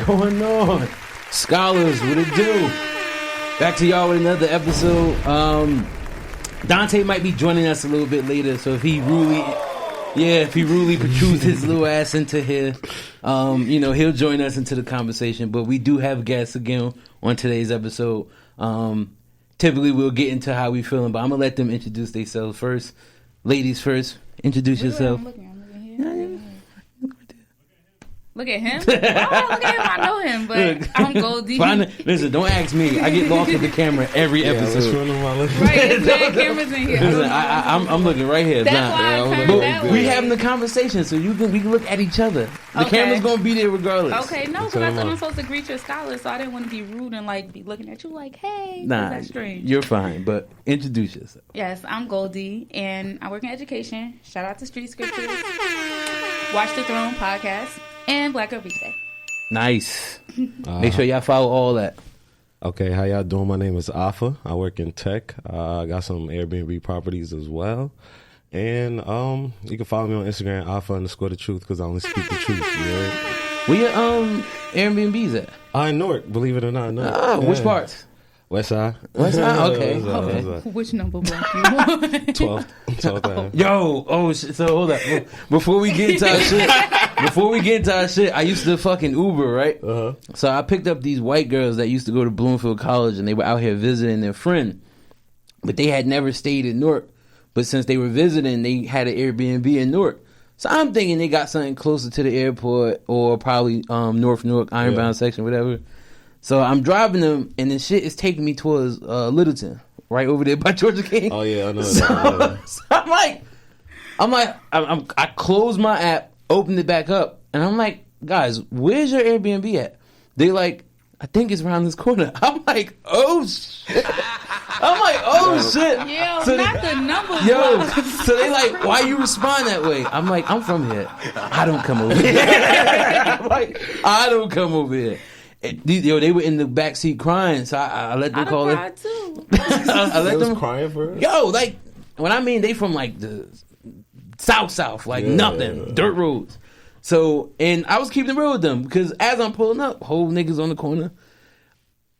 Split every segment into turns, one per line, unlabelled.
going on? Scholars, what it do? Back to y'all with another episode. Dante might be joining us a little bit later, so if he really protrudes his little ass into here, he'll join us into the conversation. But we do have guests again on today's episode. Typically, we'll get into how we feeling, but I'm gonna let them introduce themselves first. Ladies first, introduce yourself.
Look at him. Look at him. I know him, but I'm Goldie.
Listen, don't ask me. I get lost with the camera every episode.
Right, there's mad cameras in here.
Listen, I'm looking right here.
That's why I turned that way.
We having the conversation, so we can look at each other. The camera's gonna be there regardless.
Okay, no, because I thought I'm supposed to greet your scholars, so I didn't want to be rude and be looking at you like, hey.
Nah,
that's strange.
You're fine, but introduce yourself.
Yes, I'm Goldie, and I work in education. Shout out to Street Scriptures, Watch the Throne podcast, and Black Girl Beach Day.
Nice. Make sure y'all follow all that.
Okay, how y'all doing? My name is Afa. I work in tech. I got some Airbnb properties as well. And you can follow me on Instagram, Afa_the truth, because I only speak the truth. You know?
Where your Airbnb's at?
In Newark, believe it or not. Newark.
Oh, yeah. Which parts?
West Side.
West Side? Okay.
Which number block you want?
12th.
Yo, so hold up. Before we get into our shit, I used to fucking Uber, right?
Uh-huh.
So I picked up these white girls that used to go to Bloomfield College, and they were out here visiting their friend. But they had never stayed in Newark. But since they were visiting, they had an Airbnb in Newark. So I'm thinking they got something closer to the airport or probably North Newark, Ironbound section, whatever. So I'm driving them, and the shit is taking me towards Littleton, right over there by Georgia King.
Oh yeah, I know that.
So I closed my app, opened it back up, and I'm like, guys, where's your Airbnb at? They like, I think it's around this corner. I'm like, oh shit.
Yo,
So
not the number.
So they like, why you respond that way? I'm like, I'm from here. I don't come over here. I don't come over here. They were in the backseat crying, so I let them call it.
I too.
I let them
crying for it?
Yo, when I mean they from the south, nothing, dirt roads. So, and I was keeping it real with them because as I'm pulling up, whole niggas on the corner.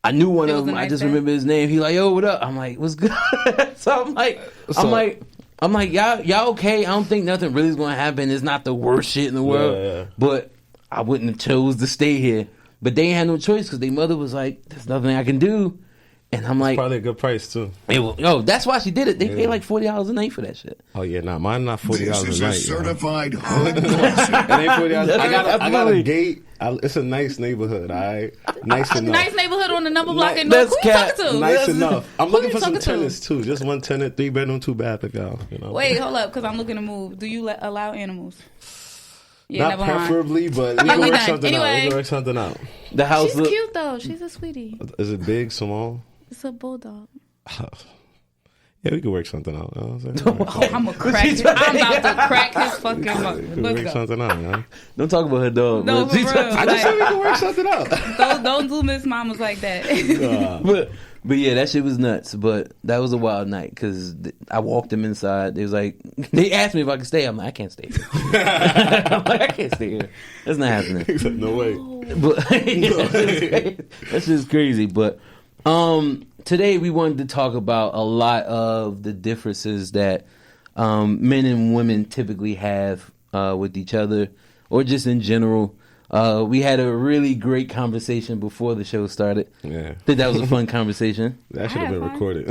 I knew one of them. I just remember his name. He like, yo, what up? I'm like, what's good? So I'm like, y'all okay? I don't think nothing really is gonna happen. It's not the worst shit in the world, but I wouldn't have chose to stay here. But they ain't had no choice because their mother was like, there's nothing I can do. And I'm like,
probably a good price too.
That's why she did it. They pay like $40 a night for that shit.
Oh yeah, mine not $40 a night.
This is a certified hood classic.
It ain't $40. I got a gate. It's a nice neighborhood. All right, nice enough.
Nice neighborhood on the number block in North. Who you talking to?
Nice enough. I'm looking for some
talking to?
tenants too. Just one tenant, 3-bedroom, 2-bath to go. You know.
Wait, hold up, because I'm looking to move. Do you allow animals? Yeah,
not preferably, but we can work something out. We can work something out.
The house
She's cute though. She's a sweetie.
Is it big, small?
It's a bulldog.
Yeah, we can work something out. You know what I'm saying?
I'm about to crack his fucking mouth.
We can work something out, man.
Don't talk about her dog.
No, for real.
I just said we can work something out.
Don't do Miss Mamas like that.
But yeah, that shit was nuts. But that was a wild night because I walked them inside. They was like, they asked me if I could stay. I'm like, I can't stay here. I'm like, I can't stay here. That's not happening.
He said, no way.
But that's just crazy. But today we wanted to talk about a lot of the differences that men and women typically have with each other or just in general. We had a really great conversation before the show started.
Yeah.
I think that was a fun conversation.
That should have been recorded.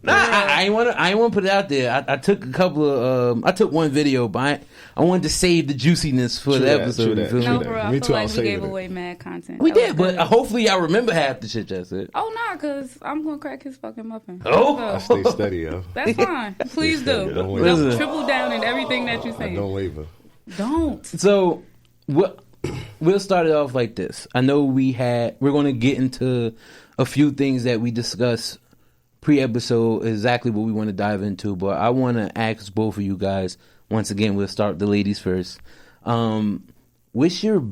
I ain't want to put it out there. I took a couple of I took one video, but I wanted to save the juiciness for the episode.
No, bro, I feel like we gave away mad content.
We did, but hopefully y'all remember half the shit y'all said.
Oh, nah, because I'm going to crack his fucking muffin.
I stay steady, yo.
That's fine. Please do.
Don't
triple down in everything that you're saying.
Don't waver.
Don't.
So, we'll start it off like this. I know we're going to get into a few things that we discussed pre-episode, exactly what we want to dive into, but I want to ask both of you guys, once again, we'll start the ladies first. What's your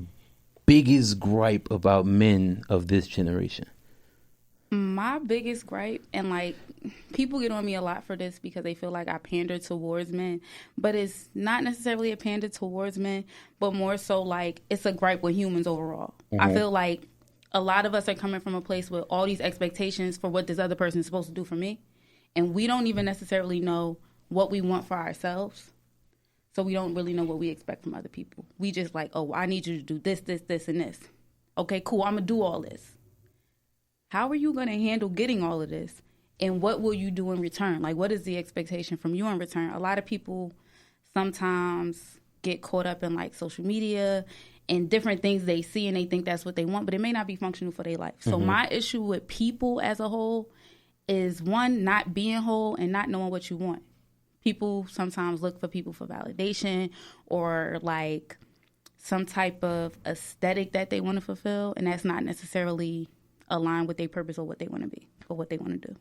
biggest gripe about men of this generation?
My My biggest gripe, and like people get on me a lot for this because they feel like I pander towards men, but it's not necessarily a pander towards men, but more so like it's a gripe with humans overall. I feel like a lot of us are coming from a place with all these expectations for what this other person is supposed to do for me, and we don't even necessarily know what we want for ourselves. So we don't really know what we expect from other people. We just like, oh, I need you to do this, this, this, and this. Okay, cool, I'm going to do all this. How are you going to handle getting all of this? And what will you do in return? Like, what is the expectation from you in return? A lot of people sometimes get caught up in, like, social media and different things they see, and they think that's what they want, but it may not be functional for their life. So my issue with people as a whole is, one, not being whole and not knowing what you want. People sometimes look for people for validation or, like, some type of aesthetic that they want to fulfill, and that's not necessarily aligned with their purpose or what they want to be or what they want to do.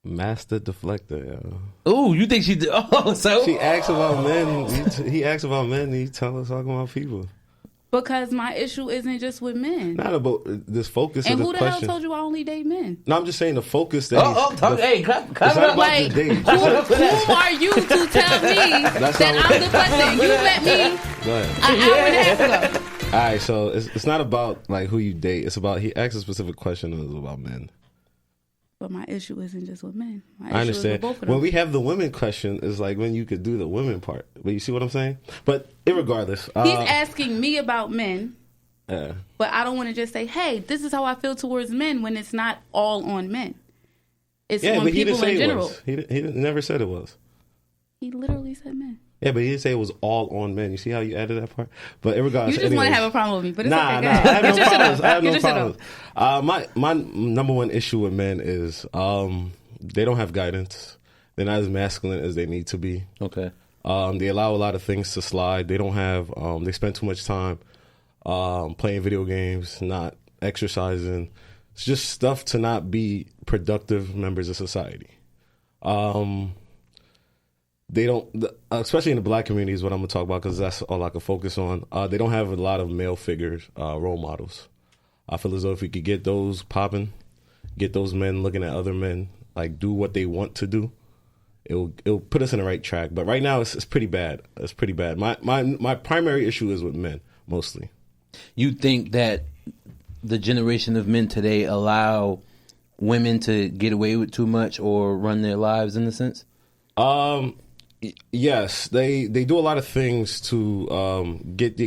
Master deflector, yo.
Oh, you think she did? Oh, so
She asks about men. He asks about men. And he talking about people.
Because my issue isn't just with men.
Not about this focus.
And
of
who
the
the hell
question.
told you I only date men?
No, I'm just saying the focus that.
hey, clap
It's not
it up.
about
Like,
the date.
who are you to tell me that I'm deflecting? You met me
Go ahead.
an hour and a half ago.
All right, so it's not about like who you date. It's about he asked a specific question. It was about men.
But my issue isn't just with men. My
I
issue is with
understand.
both of them.
When we have the women question, is like when you could do the women part. But you see what I'm saying? But irregardless,
He's asking me about men,
yeah.
but I don't want to just say, hey, this is how I feel towards men when it's not all on men. It's
Yeah,
on
but he
people
didn't say
in
it
general.
was. He never said it was.
He literally said men.
Yeah, but he didn't say it was all on men. You see how you added that part? But irregardless,
You just want to have a problem with me, but it's
Nah,
okay. Go
I
ahead.
have
Get
no
your shit
problems.
up.
I have
Get
no
your shit up.
problems. My number one issue with men is they don't have guidance. They're not as masculine as they need to be.
Okay.
They allow a lot of things to slide. They don't have. They spend too much time playing video games, not exercising. It's just stuff to not be productive members of society. They don't, especially in the black community, is what I'm gonna talk about because that's all I can focus on. They don't have a lot of male figures, role models. I feel as though if we could get those popping, get those men looking at other men, like do what they want to do, it'll put us in the right track. But right now, it's pretty bad. It's pretty bad. My primary issue is with men mostly.
You think that the generation of men today allow women to get away with too much or run their lives in a sense?
Yes, they do a lot of things to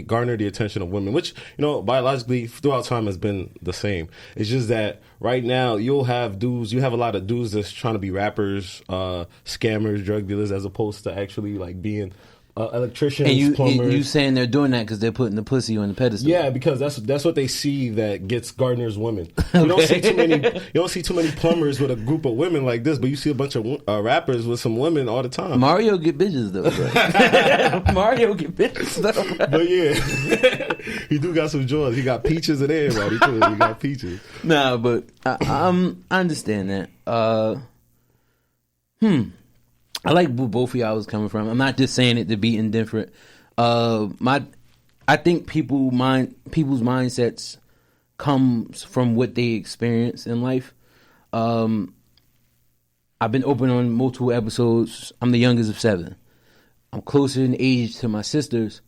garner the attention of women, which, you know, biologically throughout time has been the same. It's just that right now you have a lot of dudes that's trying to be rappers, scammers, drug dealers, as opposed to actually like being electricians, plumbers.
You saying they're doing that because they're putting the pussy on the pedestal?
Yeah, because that's what they see that gets garners women. You don't see too many. You don't see too many plumbers with a group of women like this, but you see a bunch of rappers with some women all the time.
Mario get bitches though. Bro. Mario get bitches though. Bro.
But yeah, he do got some joys. He got peaches and everybody too. He got peaches.
Nah, but I understand that. I like where both of y'all was coming from. I'm not just saying it to be indifferent. I think people's mindsets comes from what they experience in life. I've been open on multiple episodes. I'm the youngest of 7. I'm closer in age to my sisters,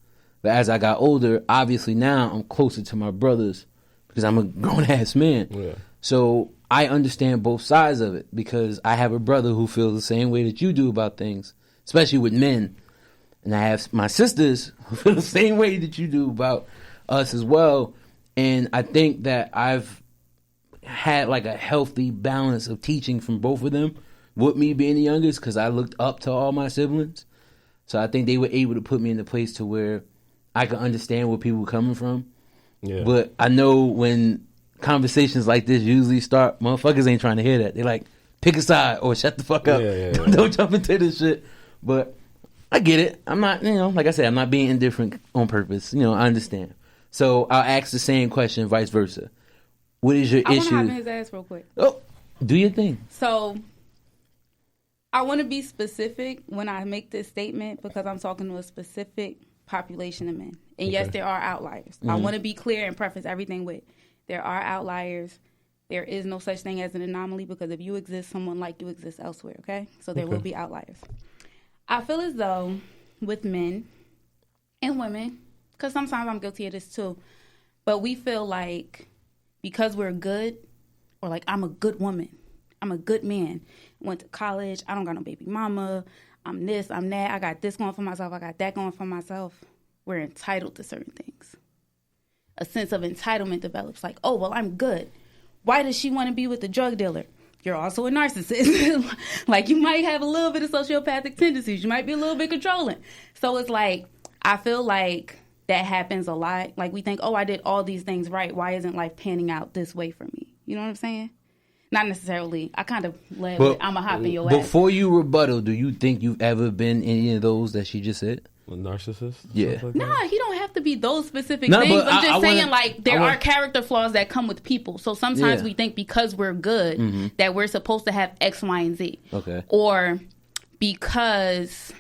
but as I got older, obviously now I'm closer to my brothers because I'm a grown ass man.
Yeah.
So I understand both sides of it because I have a brother who feels the same way that you do about things, especially with men. And I have my sisters who feel the same way that you do about us as well. And I think that I've had like a healthy balance of teaching from both of them, with me being the youngest, because I looked up to all my siblings. So I think they were able to put me in a place to where I could understand where people were coming from.
Yeah.
But I know when conversations like this usually start, motherfuckers ain't trying to hear that. They like, pick a side or shut the fuck up.
Yeah.
Don't jump into this shit. But I get it. I'm not, like I said, I'm not being indifferent on purpose. I understand. So I'll ask the same question, vice versa. What is your
I want
issue?
to hop in his ass real quick.
Oh, do your thing.
So I want to be specific when I make this statement because I'm talking to a specific population of men. And yes, there are outliers. I want to be clear and preface everything with there are outliers. There is no such thing as an anomaly because if you exist, someone like you exists elsewhere, okay? So there will be outliers. I feel as though with men and women, because sometimes I'm guilty of this too, but we feel like because we're good, or like I'm a good woman, I'm a good man, went to college, I don't got no baby mama, I'm this, I'm that, I got this going for myself, I got that going for myself. We're entitled to certain things. A sense of entitlement develops like, oh, well, I'm good. Why does she want to be with the drug dealer? You're also a narcissist. Like, you might have a little bit of sociopathic tendencies. You might be a little bit controlling. So it's like, I feel like that happens a lot. Like, we think, oh, I did all these things right. Why isn't life panning out this way for me? You know what I'm saying? Not necessarily. I kind of led with, I'm a hop in your ass.
Before you rebuttal, do you think you've ever been any of those that she just said?
A narcissist?
Yeah.
Like
Nah, he don't have to be those specific
No,
things.
but
I'm just saying,
wanna-
like, there are character flaws that come with people. So sometimes we think because we're good that we're supposed to have X, Y, and Z.
Okay.
Or because,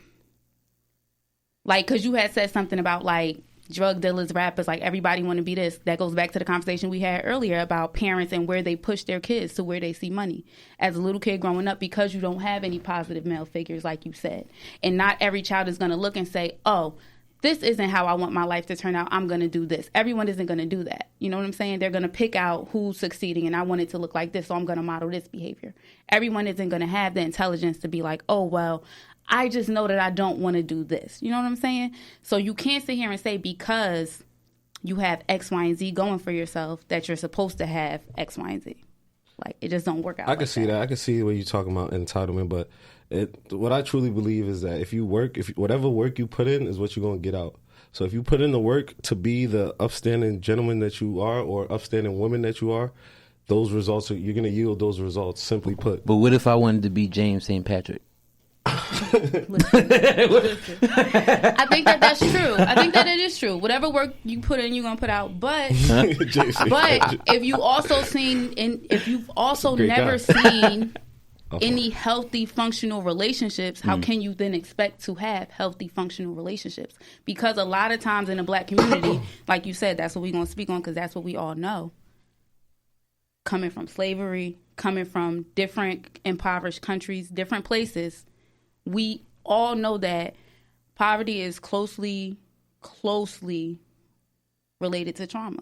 like, because you had said something about, like, drug dealers, rappers, like, everybody want to be this. That goes back to the conversation we had earlier about parents and where they push their kids to where they see money. As a little kid growing up, because you don't have any positive male figures, like you said. And not every child is going to look and say, oh, this isn't how I want my life to turn out. I'm going to do this. Everyone isn't going to do that. You know what I'm saying? They're going to pick out who's succeeding, and I want it to look like this, so I'm going to model this behavior. Everyone isn't going to have the intelligence to be like, oh, well, I just know that I don't want to do this. You know what I'm saying? So you can't sit here and say because you have X, Y, and Z going for yourself that you're supposed to have X, Y, and Z. Like, it just don't work out.
I can see that. I can see what you're talking about, entitlement, but what I truly believe is that if you work, whatever work you put in is what you're going to get out. So if you put in the work to be the upstanding gentleman that you are or upstanding woman that you are, those results, you're going to yield those results, simply put.
But what if I wanted to be James St. Patrick?
Listen. I think that's true. I think that it is true. Whatever work you put in, you're gonna put out. But if you also if you've also
Great
never
guy.
seen any healthy functional relationships, how can you then expect to have healthy functional relationships? Because a lot of times in the black community, like you said, that's what we're gonna speak on because that's what we all know. Coming from slavery, coming from different impoverished countries, different places, we all know that poverty is closely related to trauma.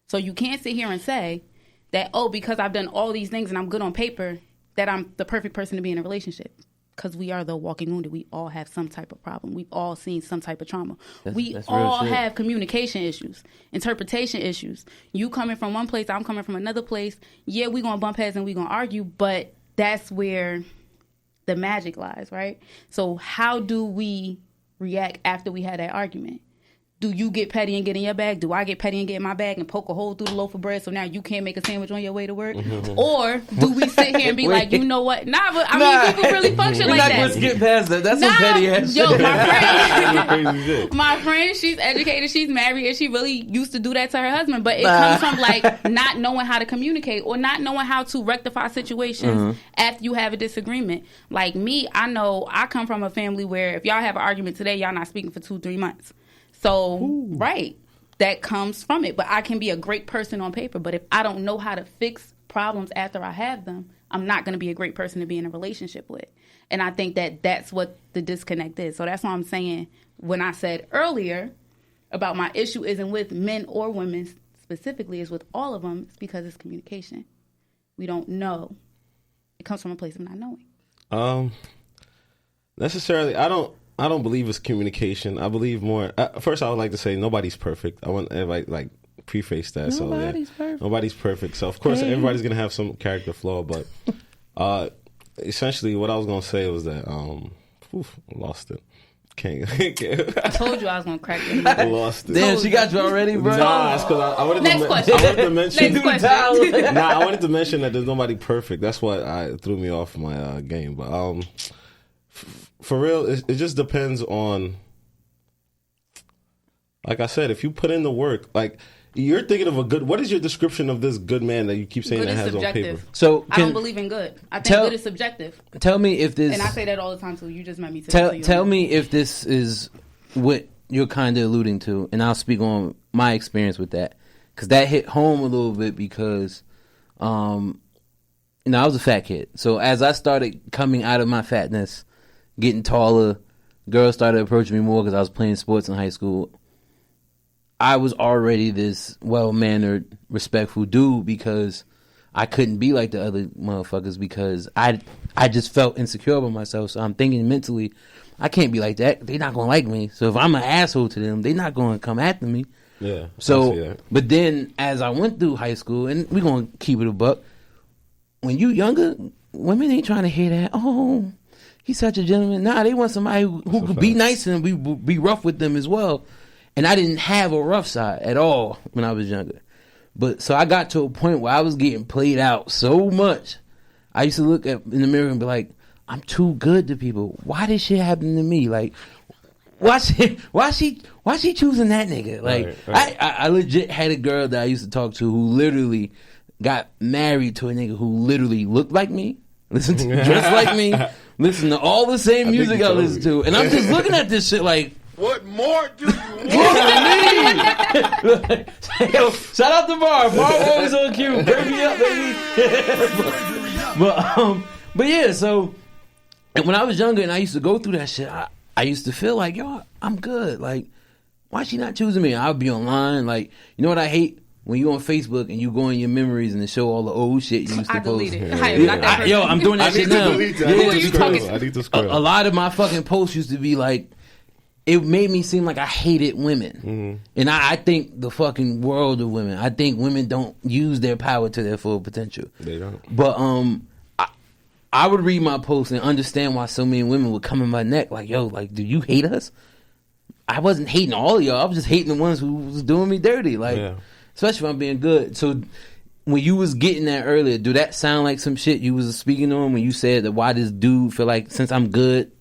So you can't sit here and say that, oh, because I've done all these things and I'm good on paper, that I'm the perfect person to be in a relationship. Because we are the walking wounded. We all have some type of problem. We've all seen some type of trauma. We all have communication issues, interpretation issues. You coming from one place, I'm coming from another place. Yeah, we're going to bump heads and we're going to argue, but that's where the magic lies, right? So how do we react after we had that argument? Do you get petty and get in your bag? Do I get petty and get in my bag and poke a hole through the loaf of bread so now you can't make a sandwich on your way to work? Or do we sit here and be like, you know what? Nah, but I mean, people really function like that.
We're not going to skip past that. That's some petty ass
yo,
shit.
my friend, she's educated, she's married, and she really used to do that to her husband. But it comes from like not knowing how to communicate or not knowing how to rectify situations after you have a disagreement. Like me, I know I come from a family where if y'all have an argument today, y'all not speaking for 2-3 months. So, right, that comes from it. But I can be a great person on paper. But if I don't know how to fix problems after I have them, I'm not going to be a great person to be in a relationship with. And I think that that's what the disconnect is. So that's why I'm saying when I said earlier about my issue isn't with men or women specifically, is with all of them. It's because it's communication. We don't know. It comes from a place of not knowing.
Necessarily, I don't believe it's communication. I believe more. First, I would like to say nobody's perfect. I want everybody like preface that.
Nobody's perfect.
Nobody's perfect. So of course, everybody's gonna have some character flaw. But essentially, what I was gonna say was that I lost it. Can't.
I told you I was gonna crack it.
I lost it.
Damn, she got you already, bro.
Nah, it's because I wanted
Next question.
I wanted to mention.
Next question.
I wanted to mention that there's nobody perfect. That's what threw me off my game. But for real, it just depends on, like I said, if you put in the work, like you're thinking of a good, what is your description of this good man that you keep saying
Good
that
is
has
subjective.
on paper?
So
I don't believe in good. I think good is subjective.
Tell me if this,
And I say that all the time too. You just met me today.
tell me if this is what you're kind of alluding to, and I'll speak on my experience with that, because that hit home a little bit because I was a fat kid. So as I started coming out of my fatness, getting taller, girls started approaching me more because I was playing sports in high school. I was already this well-mannered, respectful dude because I couldn't be like the other motherfuckers because I just felt insecure about myself. So I'm thinking mentally, I can't be like that. They're not going to like me. So if I'm an asshole to them, they're not going to come after me.
Yeah.
So, but then as I went through high school, and we're going to keep it a buck, when you younger, women ain't trying to hear that. Oh, he's such a gentleman. Nah, they want somebody who could be nice and be rough with them as well. And I didn't have a rough side at all when I was younger. But so I got to a point where I was getting played out so much. I used to look in the mirror and be like, I'm too good to people. Why this shit happen to me? Like, why she choosing that nigga? Like, right. I legit had a girl that I used to talk to who literally got married to a nigga who literally looked like me, dressed like me, listened to all the same music I listened to. And I'm just looking at this shit like, what more do you want? Yo, shout out to Marv. Marv always on cue. Bring me up, baby. But yeah, so when I was younger and I used to go through that shit, I used to feel like, yo, I'm good. Like, why she not choosing me? I'll be online. Like, you know what I hate? When you on Facebook and you go in your memories and it show all the old shit you used to post.
Delete it.
Yo, I'm doing that shit now.
I need to scroll.
A lot of my fucking posts used to be like, it made me seem like I hated women. Mm-hmm. And I think the fucking world of women. I think women don't use their power to their full potential.
They don't.
But I would read my posts and understand why so many women would come in my neck like, yo, like, do you hate us? I wasn't hating all of y'all. I was just hating the ones who was doing me dirty. Like, especially if I'm being good. So when you was getting that earlier, do that sound like some shit you was speaking on when you said that why this dude feel like since I'm good,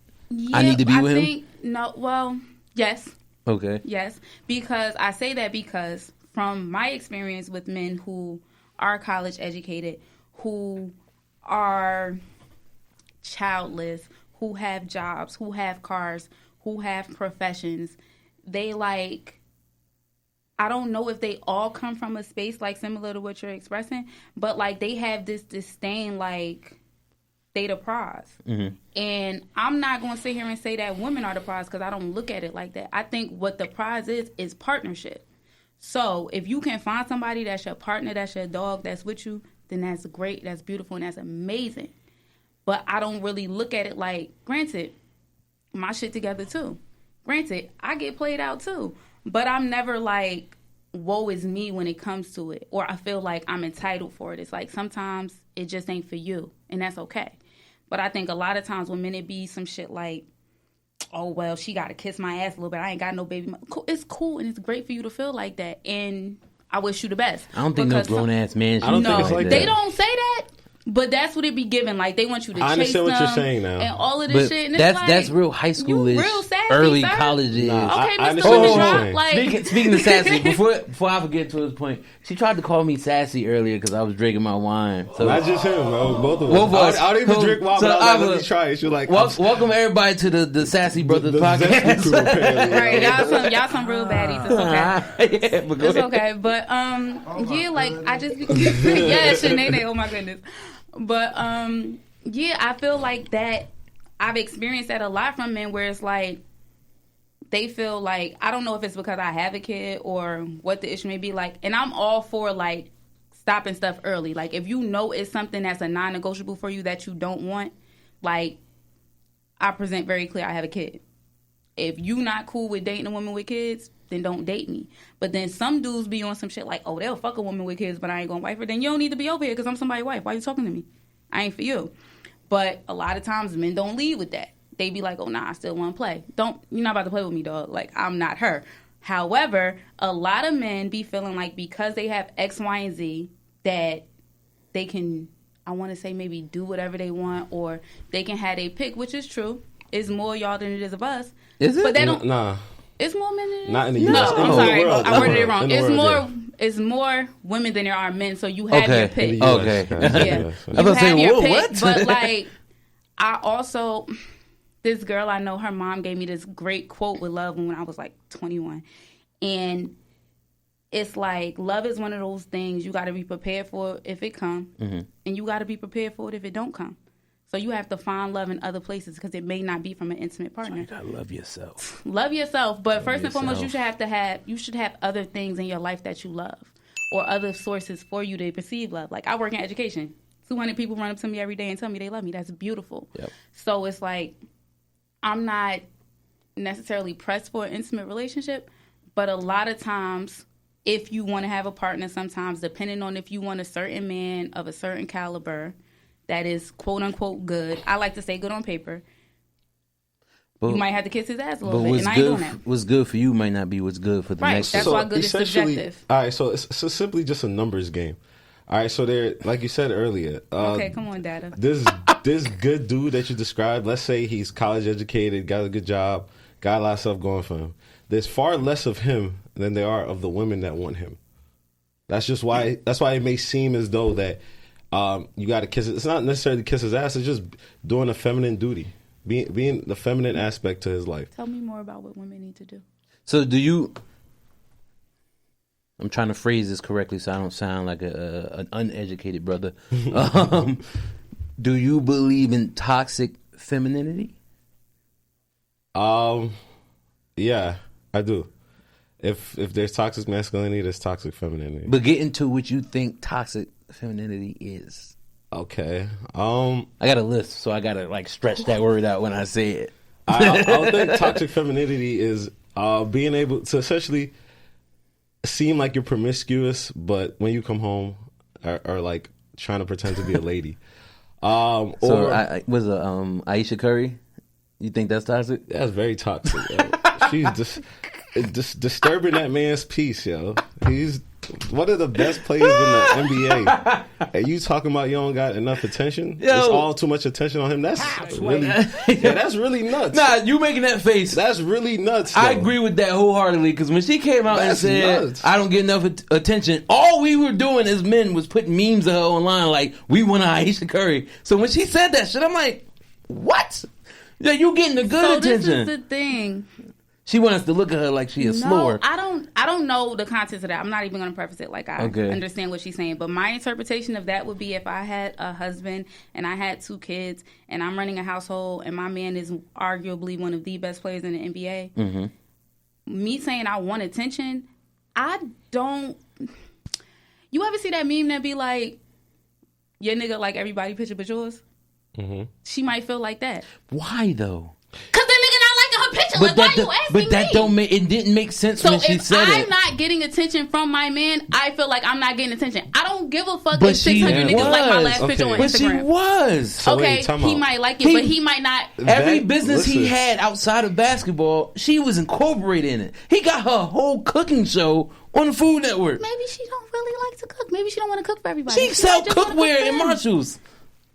I need to be with him?
No, well, yes.
Okay.
Yes, because I say that because from my experience with men who are college educated, who are childless, who have jobs, who have cars, who have professions, they like, I don't know if they all come from a space like similar to what you're expressing, but like they have this disdain like they the prize. Mm-hmm. And I'm not going to sit here and say that women are the prize because I don't look at it like that. I think what the prize is partnership. So if you can find somebody that's your partner, that's your dog, that's with you, then that's great, that's beautiful, and that's amazing. But I don't really look at it like, granted, my shit together too. Granted, I get played out too. But I'm never like, woe is me when it comes to it. Or I feel like I'm entitled for it. It's like sometimes it just ain't for you. And that's okay. But I think a lot of times when men it be some shit like, oh, well, she got to kiss my ass a little bit. I ain't got no baby. It's cool and it's great for you to feel like that. And I wish you the best.
I don't think no grown-ass man should.
I don't think it's like that.
They don't say that. But that's what it be given. Like, they want you to chase them. I
understand what you're saying now.
And all of this shit. And
that's real high schoolish,
real sassy,
early
sir.
college-ish.
Nah, okay,
I
Mr. Women Drop.
Like, speaking of sassy, before I forget to this point, she tried to call me sassy earlier because I was drinking my wine. So
not just him, bro. Both of us. I don't even drink wine, but I was like, let me try it. She was like,
welcome everybody to the Sassy Brothers podcast.
Right, y'all some real baddies. It's okay. It's okay. But, yeah, like, I just... yeah, Sinead, oh my goodness. But, yeah, I feel like that I've experienced that a lot from men where it's like they feel like, I don't know if it's because I have a kid or what the issue may be like. And I'm all for like stopping stuff early. Like if you know it's something that's a non-negotiable for you that you don't want, like I present very clear I have a kid. If you not cool with dating a woman with kids, then don't date me. But then some dudes be on some shit like, oh, they'll fuck a woman with kids, but I ain't gonna wife her. Then you don't need to be over here because I'm somebody's wife. Why you talking to me? I ain't for you. But a lot of times men don't lead with that. They be like, oh, nah, I still want to play. You're not about to play with me, dog. Like, I'm not her. However, a lot of men be feeling like because they have X, Y, and Z that they can, I want to say maybe do whatever they want or they can have a pick, which is true. It's more y'all than it is of us.
Is it?
But they don't.
Nah.
It's more men than it is.
Not in the U.S.
No, I'm sorry. I worded it wrong.
It's
more women than there are men, so you have your pick.
Okay.
Yeah.
I was saying, whoa,
pick,
what?
But like, I also, this girl I know, her mom gave me this great quote with love when I was like 21, and it's like love is one of those things you got to be prepared for if it come, and you got to be prepared for it if it don't come. So you have to find love in other places because it may not be from an intimate partner.
You gotta love yourself.
Love yourself, but first and foremost, you should have other things in your life that you love, or other sources for you to perceive love. Like I work in education. 200 people run up to me every day and tell me they love me. That's beautiful.
Yep.
So it's like I'm not necessarily pressed for an intimate relationship, but a lot of times, if you want to have a partner, sometimes depending on if you want a certain man of a certain caliber that is quote unquote good, I like to say good on paper,
But,
you might have to kiss his ass a little
But
bit,
what's
and I ain't doing
good,
that.
what's good for you might not be what's good for the
Right,
next
that's
person.
why good is
essentially,
subjective.
all right, so it's simply just a numbers game. All right, so there, like you said earlier,
Okay, come on, Dada.
this good dude that you described, let's say he's college educated, got a good job, got a lot of stuff going for him. There's far less of him than there are of the women that want him. That's why it may seem as though that you got to kiss it. It's not necessarily kiss his ass. It's just doing a feminine duty, being the feminine aspect to his life.
Tell me more about what women need to do.
So do you? I'm trying to phrase this correctly so I don't sound like an uneducated brother. Do you believe in toxic femininity?
Yeah, I do. If there's toxic masculinity, there's toxic femininity.
But get into what you think toxic femininity is.
Okay.
I got a list, so I gotta like stretch that word out when I say it.
I don't think toxic femininity is being able to essentially seem like you're promiscuous, but when you come home are like trying to pretend to be a lady.
So was Aisha Curry? You think that's toxic?
That's very toxic. Yo. She's just disturbing that man's peace, yo. He's one of the best players in the NBA. And you talking about you don't got enough attention?
Yo.
It's all too much attention on him. That's really, that's really nuts.
Nah, you making that face.
That's really nuts. Though.
I agree with that wholeheartedly because when she came out
That's
and said,
nuts.
I don't get enough attention, all we were doing as men was putting memes of her online like, we want Aisha Curry. So when she said that shit, I'm like, what? Yeah, you getting the good
So
attention.
this is the thing.
She wants us to look at her like she a slore.
I don't know the context of that. I'm not even going to preface it like I understand what she's saying. But my interpretation of that would be if I had a husband and I had 2 kids and I'm running a household and my man is arguably one of the best players in the NBA.
Mm-hmm.
Me saying I want attention, I don't. You ever see that meme that be like, your nigga like everybody picture but yours?
Mm-hmm.
She might feel like that.
Why though?
Cause the nigga not liking her picture. Like, why you asking me?
But that don't make it didn't make sense
So
when she
if
said
I'm
it.
not getting attention from my man, I feel like I'm not getting attention. I don't give a fuck
But
if 600
she
niggas like my
was.
last picture on
But she
Instagram.
was.
So
Okay,
wait, time
he
out.
might like it, but he might not.
Every
That-
business he
listen.
had outside of basketball, she was incorporated in it. He got her whole cooking show on the Food Network.
Maybe she don't really like to cook. Maybe she don't want to cook for everybody.
She sell
might just wanna
cookware
cook for
in
him.
Marshalls.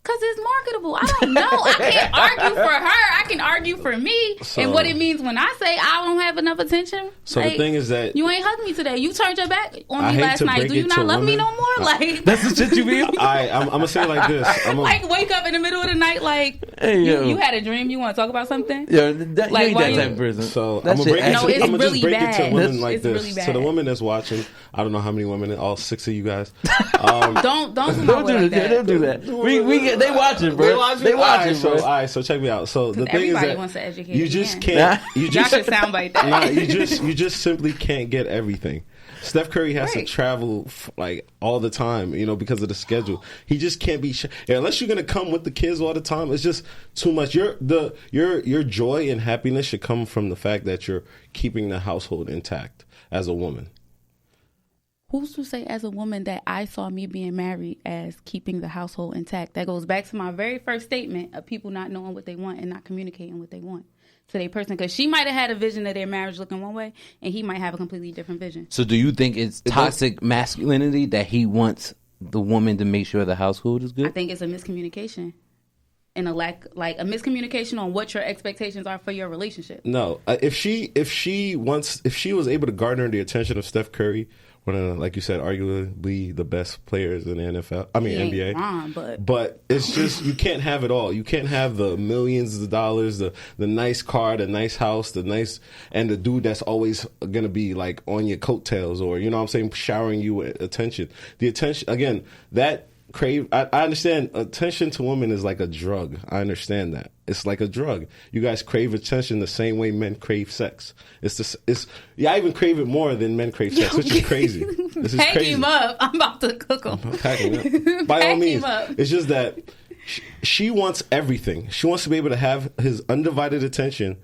Cause it's marketable. I don't know. I can't argue for her. I can argue for me and what it means when I say I don't have enough attention.
So
Like,
the thing is that
you ain't hugged me today. You turned your back on
I
me
hate
last
to
night.
break
Do you
it
not
to
love me
women.
no more? Like
That's the shit you be.
I'm gonna say it like this.
like wake up in the middle of the night like
Hey, yo.
you had a dream. You want to talk about something?
Yeah, that,
Like,
you ain't
why
that
you-
type of person.
So
That
I'm gonna
shit
break it.
No,
actually-
it's
I'm gonna
really
just break it
bad.
to women like
It's
this.
really
To the
bad.
women that's watching, I don't know how many women, all 6 of you guys.
Don't
Don't do
like
that. Don't do that. We get they watching, bro.
All
They
right,
watching, bro.
so check me out. So the thing is
everybody
that
wants to educate
you
a
just
man.
can't. You
Y'all
just
should sound like that.
nah, you just simply can't get everything. Steph Curry has to
Right.
travel like all the time, because of the schedule. He just can't be unless you're gonna come with the kids all the time. It's just too much. Your joy and happiness should come from the fact that you're keeping the household intact as a woman.
Who's to say as a woman that I saw me being married as keeping the household intact? That goes back to my very first statement of people not knowing what they want and not communicating what they want to their person. Because she might have had a vision of their marriage looking one way, and he might have a completely different vision.
So do you think it's toxic masculinity that he wants the woman to make sure the household is good?
I think it's a miscommunication and a miscommunication on what your expectations are for your relationship.
No, if she was able to garner the attention of Steph Curry one of, like you said, arguably the best players in the NFL. I mean,
He ain't
NBA.
wrong,
But it's just, you can't have it all. You can't have the millions of dollars, the nice car, the nice house, and the dude that's always going to be like on your coattails, or, you know what I'm saying, showering you with attention. The attention, again, that I understand attention to women is like a drug. I understand that. It's like a drug. You guys crave attention the same way men crave sex. I even crave it more than men crave sex, which is crazy. This is
Pack
crazy.
him up. I'm about to cook him.
Pack him up. By all
Pack
means.
him up.
It's just that she wants everything. She wants to be able to have his undivided attention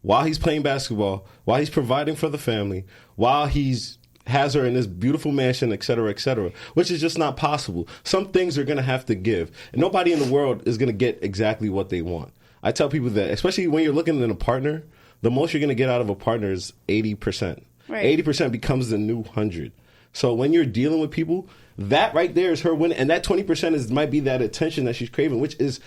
while he's playing basketball, while he's providing for the family, while he's has her in this beautiful mansion, et cetera, which is just not possible. Some things are going to have to give. And nobody in the world is going to get exactly what they want. I tell people that, especially when you're looking at a partner, the most you're going to get out of a partner is 80%.
Right.
80% becomes the new 100. So when you're dealing with people, that right there is her win. And that 20% might be that attention that she's craving, which is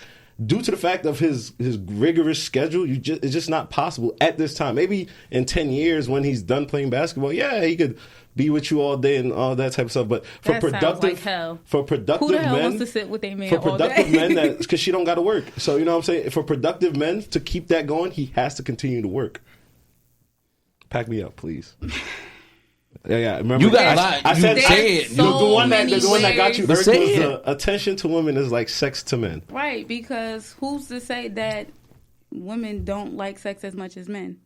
due to the fact of his rigorous schedule. It's just not possible at this time. Maybe in 10 years when he's done playing basketball, yeah, he could be with you all day and all that type of stuff. But for
That sounds
productive,
like hell.
for productive
Who the hell
men,
wants to sit with a man
for
all
productive
day?
men, because she don't got to work. So you know what I'm saying. For productive men to keep that going, he has to continue to work. Pack me up, please. Yeah. Remember,
You got a lot.
I
You
said
say it.
the one that got you
But
irked
say
was
it.
attention to women is like sex to men.
Right, because who's to say that women don't like sex as much as men?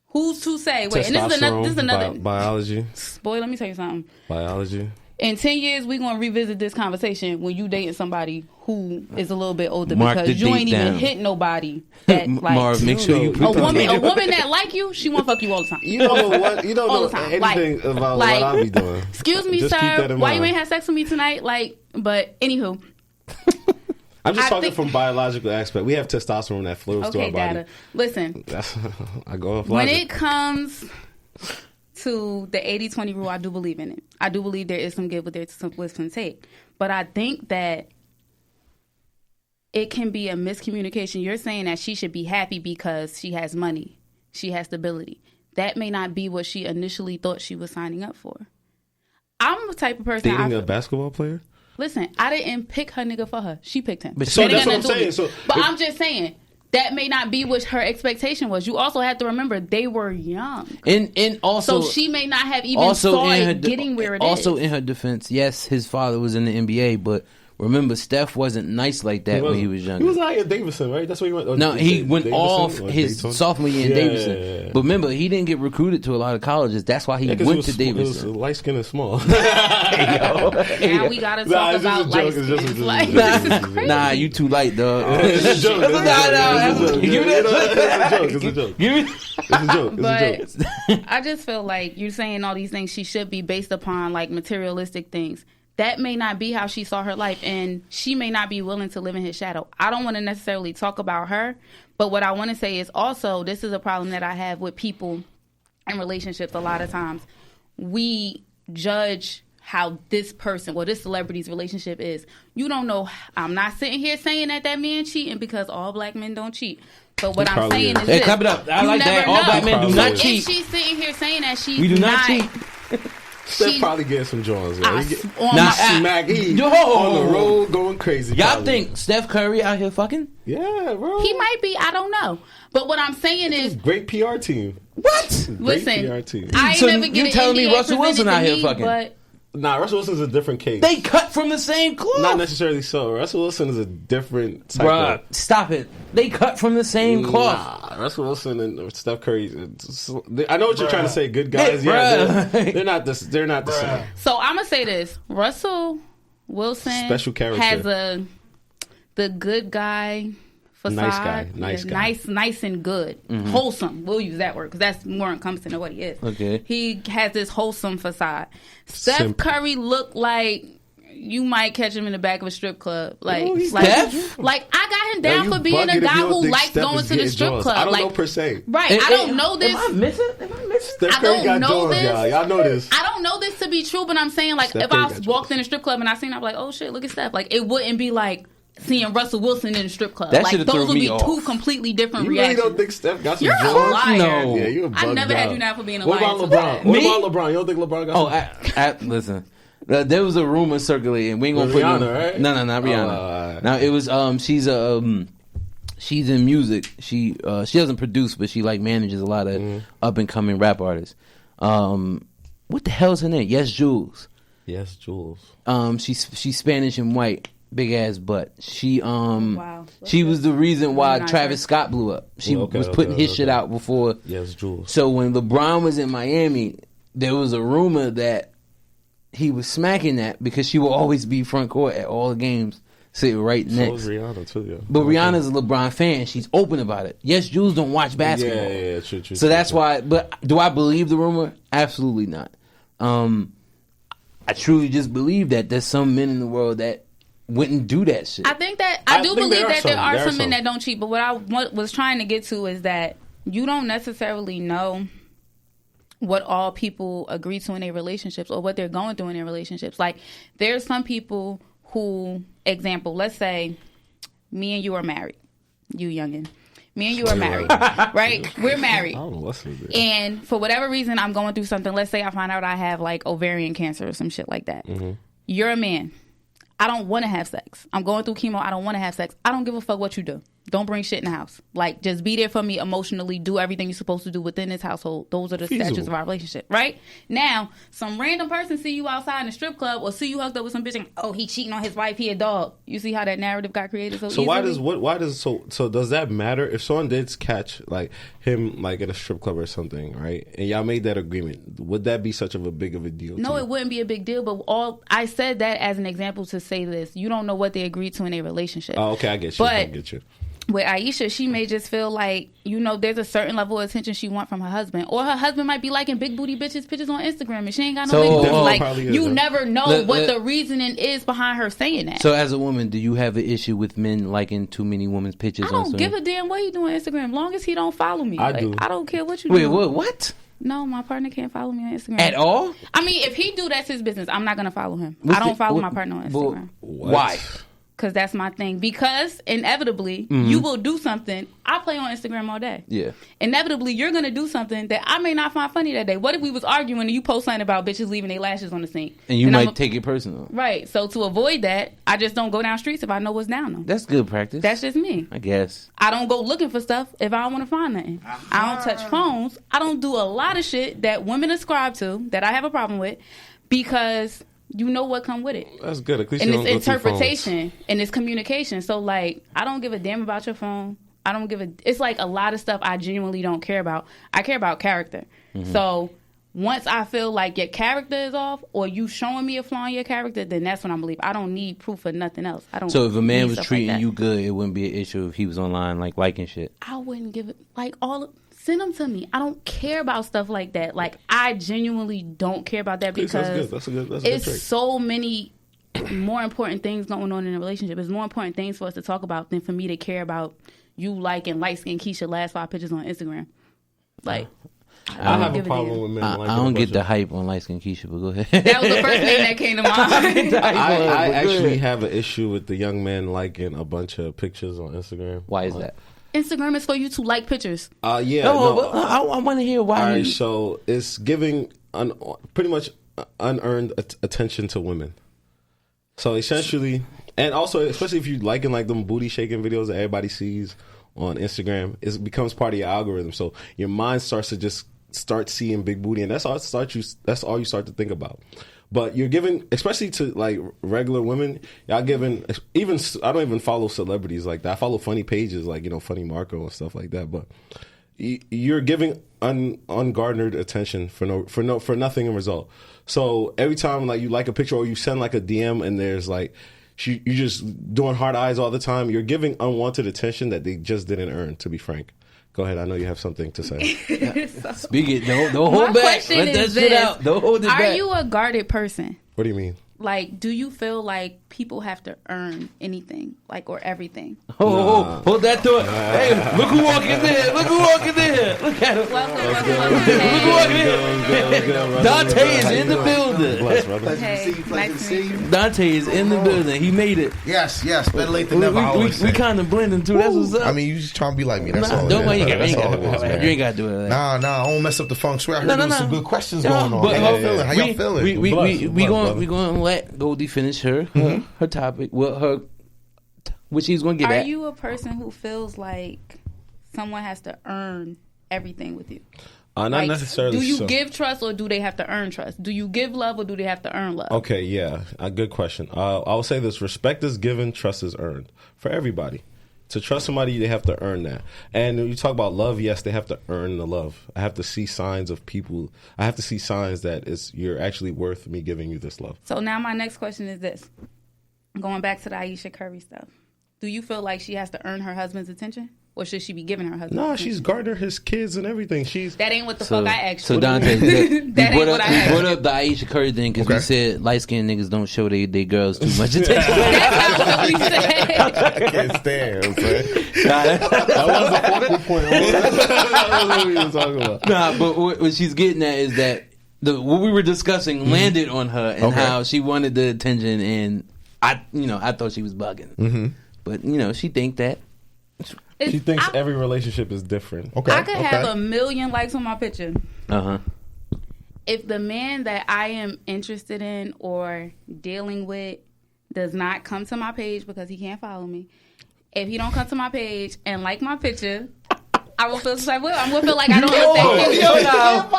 Who's to say? Wait, and this is another
biology.
boy. Let me tell you something.
Biology.
In 10 years, we're going to revisit this conversation when you dating somebody who is a little bit older,
Mark the
because you
date
ain't even
down.
hit nobody that like
Marv, make sure you
a
put
woman
that.
a woman that like you, she want to fuck you all the time.
You don't know what. You don't
All
know
the time.
anything about what I be doing.
Excuse me,
Just keep that
sir.
in
Why you
mind.
ain't have sex with me tonight? But anywho,
I'm just
I
talking
think-
from biological aspect. We have testosterone that flows through
okay,
our body.
data. Listen,
I go off
when
logic.
it comes to the 80-20 rule, I do believe in it. I do believe there is some give, but there's some take. But I think that it can be a miscommunication. You're saying that she should be happy because she has money, she has stability. That may not be what she initially thought she was signing up for. I'm the type of person.
Dating a basketball player?
Listen, I didn't pick her nigga for her. She picked him.
But
So
It ain't
that's what
got
I'm
nothing to do with
saying.
it.
So
But
if-
I'm just saying that may not be what her expectation was. You also have to remember they were young,
And also,
so she may not have even
also
saw
in her
it getting where it
also
is.
in her defense, yes, his father was in the NBA, but remember, Steph wasn't nice like that when he was younger.
He was out at Davidson, right? That's where he went.
No, he went
Davidson
off
or
his
Daytona?
sophomore year in
Yeah,
Davidson.
yeah.
But remember, he didn't get recruited to a lot of colleges. That's why he
Yeah, 'cause
went
he
to
was, He
Davidson.
was light skinned and small.
Now we gotta
Nah,
talk
it's just
about
a joke.
light
It's just a
skins.
joke.
Like,
It's just
this
a
is
joke.
crazy.
Nah, you too light, dog.
It's a joke.
Nah, nah,
It's a joke.
you
You
know-
know, It's a joke.
Give me-
It's a joke. It's a joke.
I just feel like you're saying all these things she should be based upon like materialistic things. That may not be how she saw her life, and she may not be willing to live in his shadow. I don't want to necessarily talk about her, but what I want to say is also this is a problem that I have with people in relationships. A lot of times we judge how this person, well, this celebrity's relationship is. You don't know. I'm not sitting here saying that man cheating because all black men don't cheat. But what
He
I'm
probably
saying
is.
is
Hey,
this.
clap it up. I
You
like that.
never
All
know.
black men do
Probably
not
is.
If
cheat.
she's sitting here saying that she's
We do not cheat.
Steph
She-
probably getting some joints.
I
He get-
s- on
Nah,
my-
Smack. He
Yo.
on the road going crazy.
Y'all
probably.
think Steph Curry out here fucking?
Yeah, bro.
he might be. I don't know. But what I'm saying is,
Great PR team.
What?
Great
listen,
PR team.
I ain't
So
never
you
get an
telling me
NBA
Russell Wilson
presented
out
to
here
me,
fucking?
But
Nah, Russell Wilson's a different case.
They cut from the same cloth.
Not necessarily so. Russell Wilson is a different type
Bruh,
of...
stop it. They cut from the same cloth.
Nah, Russell Wilson and Steph Curry. I know what you're trying to say. Good guys,
Hey,
yeah.
bruh.
They're not the. They're not the same.
so I'm gonna say this: Russell Wilson
Special character.
has the good guy facade.
Nice guy. Nice
Yeah,
guy.
nice and good, wholesome. We'll use that word because that's more encompassing of what he is.
Okay.
He has this wholesome facade. Steph
Simp.
Curry looked like you might catch him in the back of a strip club. Like,
Oh, he's
like,
Steph?
like I got him
Now,
down
you
for being
bugging
a
if
guy
you don't
who
think
likes
Steph
going
is
to the
getting
strip
draws.
club.
I don't
like,
know per se.
right? I don't know this.
Am I missing?
Steph
I
Curry
don't
got
know
draws,
this.
y'all. Y'all know this.
I don't know this to be true, but I'm saying like
Steph
if
Curry
I
got
walked
draws.
in a strip club and I seen, I'm like, oh shit, look at Steph. Like it wouldn't be like seeing Russell Wilson in a strip club.
That
Like
should've
those
threw
would
me
be
off.
two completely different
You really
reactions.
don't think Steph got some
You're a
jewels?
liar.
No.
Yeah, you're
I
bugged
never had
out.
you now for being a
What
liar.
about LeBron? What
Me?
about LeBron? You don't think LeBron got some?
Oh, listen. There was a rumor circulating. We ain't gonna
With
put
Rihanna, right?
No, not Rihanna.
alright.
No, it was she's in music. She doesn't produce, but she like manages a lot of up and coming rap artists. What the hell's her name? Yes, Jules.
Yes, Jules.
She's Spanish and white, big ass butt. She
Wow.
she was the reason why
Nice.
Travis Scott blew up. She
Okay,
was putting
okay,
his shit
okay.
out before.
Yes, Jules.
So when LeBron was in Miami, there was a rumor that he was smacking that because she will always be front court at all the games, sitting right
So
next.
was Rihanna too, yeah.
But Rihanna's a LeBron fan. She's open about it. Yes, Jules don't watch basketball.
Yeah, true.
So that's why. But do I believe the rumor? Absolutely not. I truly just believe that there's some men in the world that wouldn't do that shit.
I think that
I
I do
think
believe
there are
that there
some.
are
There are
some men
some.
that don't cheat. But what I was trying to get to is that you don't necessarily know what all people agree to in their relationships or what they're going through in their relationships. Like there's some people who, example, let's say me and you are married. You youngin'. Me and you are married, right? We're married.
I don't know what's with it.
And for whatever reason, I'm going through something. Let's say I find out I have like ovarian cancer or some shit like that.
Mm-hmm.
You're a man. I don't want to have sex. I'm going through chemo. I don't want to have sex. I don't give a fuck what you do. Don't bring shit in the house. Like, just be there for me emotionally. Do everything you're supposed to do within this household. Those are the
Feasible.
statutes of our relationship, right? Now, some random person see you outside in a strip club or see you hooked up with some bitch and, oh, he cheating on his wife. He a dog. You see how that narrative got created so
So
easily?
why does that matter if someone did catch like him like in a strip club or something, right? And y'all made that agreement, would that be such of a big of a deal?
No,
to
it wouldn't be a big deal. But I said that as an example to say this. You don't know what they agreed to in a relationship.
Oh, okay, I get you.
But
I get you.
with Aisha, she may just feel like, there's a certain level of attention she want from her husband. Or her husband might be liking big booty bitches pictures on Instagram and she ain't got no
So-
big booty.
Definitely
Like,
probably is,
you
huh?
never know
Let-
what
let-
the reasoning is behind her saying that.
So as a woman, do you have an issue with men liking too many women's pictures
I
on
don't
Instagram?
give a damn what he doing on Instagram. Long as he don't follow me.
I
Like,
do.
I don't care what you
Wait,
do.
what?
No, my partner can't follow me on Instagram.
At all?
I mean, if he do, that's his business. I'm not going to follow him.
What's
I don't
the-
follow
what-
my partner on
well,
Instagram.
Why?
Because that's my thing. Because inevitably,
Mm-hmm.
you will do something. I play on Instagram all day.
Yeah.
Inevitably, you're going to do something that I may not find funny that day. What if we was arguing and you post something about bitches leaving their lashes on the sink?
And you
Then
might
I'm
take it personal.
Right. So to avoid that, I just don't go down streets if I know what's down them.
That's good practice.
That's just me.
I guess.
I don't go looking for stuff if I don't want to find nothing. I don't touch phones. I don't do a lot of shit that women ascribe to that I have a problem with because you know what come with it.
That's good. At least
And
you
it's
don't go through phones.
interpretation and it's communication. So like, I don't give a damn about your phone. I don't give a. It's like a lot of stuff I genuinely don't care about. I care about character.
Mm-hmm.
So once I feel like your character is off or you showing me a flaw in your character, then that's when I believe. I don't need proof of nothing else. I don't.
So if a man
need
was
stuff like
treating
that.
you good, it wouldn't be an issue if he was online like liking shit.
I wouldn't give it like send them to me. I don't care about stuff like that. Like I genuinely don't care about that
That's
because
good. That's a good
it's
trait.
so many more important things going on in a relationship. It's more important things for us to talk about than for me to care about you liking light skinned Keisha last 5 pictures on Instagram. Like
I have a
give
problem
damn.
with men.
I
liking
don't
a
get
bunch
the
of-
hype on light skin Keisha, but go ahead.
That was the first name that came to mind.
I actually have an issue with the young men liking a bunch of pictures on Instagram.
Why is that?
Instagram is for you to like pictures.
Yeah.
No,
no,
I want to hear why.
All right,
you,
so it's giving pretty much unearned attention to women. So essentially, and also especially if you liking like them booty shaking videos that everybody sees on Instagram, it becomes part of your algorithm. So your mind starts to just start seeing big booty, and that's all you start to think about. But you're giving, especially to like regular women, y'all giving, even I don't even follow celebrities like that. I follow funny pages like, Funny Marco and stuff like that. But you're giving ungarnered attention for nothing in result. So every time like you like a picture or you send like a DM and there's like you just doing hard eyes all the time, you're giving unwanted attention that they just didn't earn. To be frank. Go ahead. I know you have something to say.
Speak it. Don't hold
My
back.
question
Let that
is
shit
this.
out. Don't hold it
Are
back.
you a guarded person?
What do you mean?
like, do you feel like people have to earn anything, like, or everything?
Hold that thought. Hey, look who walking there. Look at him.
Welcome.
Look who walking in. Dante is in the building.
Bless, brother.
Pleasure to
Hey,
see you. Pleasure
nice
to
to
see
meet
you.
Dante is in the building. He made it.
Yes, better late than never. I always
We
say.
kind of blending too. That's what's up.
I mean, you just trying to be like me. That's
Nah,
all.
don't
it
worry.
is.
You
That's all it was, man.
ain't got to do it.
Nah, I don't mess up the feng shui. I heard there was some good questions going on.
But
How y'all feeling? How y'all feeling?
Bless, brother.
We gonna let Goldie finish her topic. Well, what she's gonna get
Are
at.
you a person who feels like someone has to earn everything with you?
Not
Like,
necessarily.
do you
so.
give trust or do they have to earn trust? Do you give love or do they have to earn love?
Okay, yeah, a good question. I will say this: respect is given, trust is earned for everybody. To trust somebody, they have to earn that. And when you talk about love, yes, they have to earn the love. I have to see signs of people. I have to see signs that you're actually worth me giving you this love.
So now my next question is this. Going back to the Aisha Curry stuff. Do you feel like she has to earn her husband's attention? Or should she be giving her husband
No,
attention?
she's guarding his kids and everything.
That ain't what the fuck I asked you.
So Dante,
That ain't what I asked.
brought up the Aisha Curry thing because we
Okay.
said light skinned niggas don't show they girls too much attention.
That's not what we said.
I can't stand. I'm saying.
That was the focal point. That wasn't what we were talking about.
Nah, but what she's getting at is that what we were discussing landed on her and
Okay.
how she wanted the attention, and I thought she was bugging, but she think that.
She thinks every relationship is different.
Okay.
I could have
okay.
1 million likes on my picture.
Uh-huh.
If the man that I am interested in or dealing with does not come to my page because he can't follow me, if he don't come to my page and like my picture, I will feel some type of way. I'm gonna feel like I don't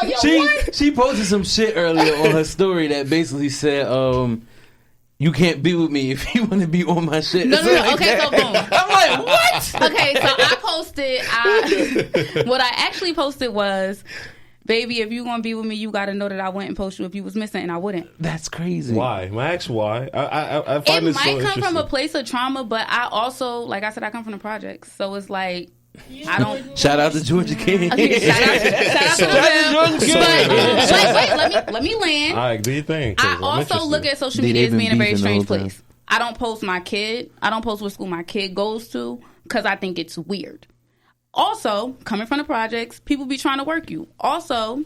understand.
She posted some shit earlier on her story that basically said, you can't be with me if you want to be on my shit.
No.
Like
Okay,
that.
so boom.
I'm like, what?
Okay, so I posted. What I actually posted was, baby, if you gonna be with me, you got to know that I wouldn't post you if you was missing, and I wouldn't.
That's crazy.
Why? My ex, why? I
It
find this so
might come
interesting.
from a place of trauma, but I also, like I said, I come from the projects, so it's like I don't.
Shout out to Georgia King.
Okay, shout out to them. But let me land.
All right, do you think?
I also look at social
They've
media as
been
being a very
beefing the
strange
whole time.
place. I don't post my kid. I don't post what school my kid goes to because I think it's weird. Also, coming from the projects, people be trying to work you. Also,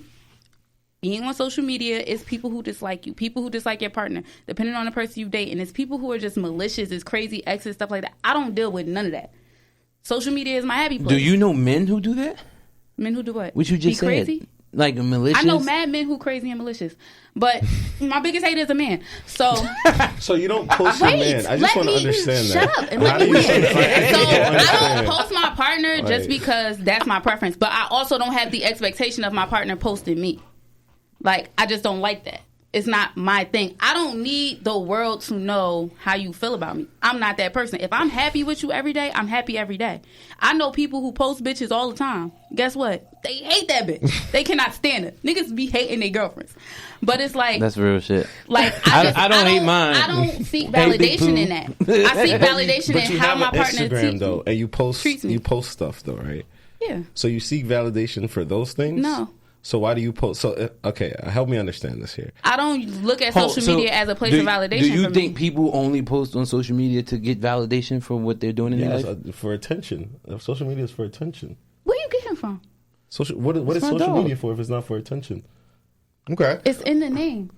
being on social media is people who dislike you, people who dislike your partner, depending on the person you date. And it's people who are just malicious, it's crazy exes, stuff like that. I don't deal with none of that. Social media is my happy place.
Do you know men who do that?
Men who do what?
What you just
be
said?
crazy?
Like malicious?
I know mad men who crazy and malicious. But my biggest hate is a man. So
So you don't post your man. I just want to understand
shut
that.
up and
How
let
do
me
you-
win. So I
understand.
don't post my partner just
Right.
because that's my preference. But I also don't have the expectation of my partner posting me. Like, I just don't like that. It's not my thing. I don't need the world to know how you feel about me. I'm not that person. If I'm happy with you every day, I'm happy every day. I know people who post bitches all the time. Guess what? They hate that bitch. They cannot stand it. Niggas be hating their girlfriends. But it's like,
That's real shit.
like
I don't hate mine.
I don't seek
Hey, Big
validation
Pooh.
in that. I seek validation
But
in
you
how
have
my
an
partner
Instagram though, and you post
treats me.
you post stuff though, right?
Yeah.
So you seek validation for those things?
No.
So why do you post? So okay, help me understand this here.
I don't look at
Oh,
social
so
media as a place
do-
of validation.
Do you
for
think
me.
people only post on social media to get validation for what they're doing in their
Yes,
life?
for attention. Social media is for attention.
Where you getting from?
What is
my
social
dog.
media for if it's not for attention?
Okay.
It's in the name.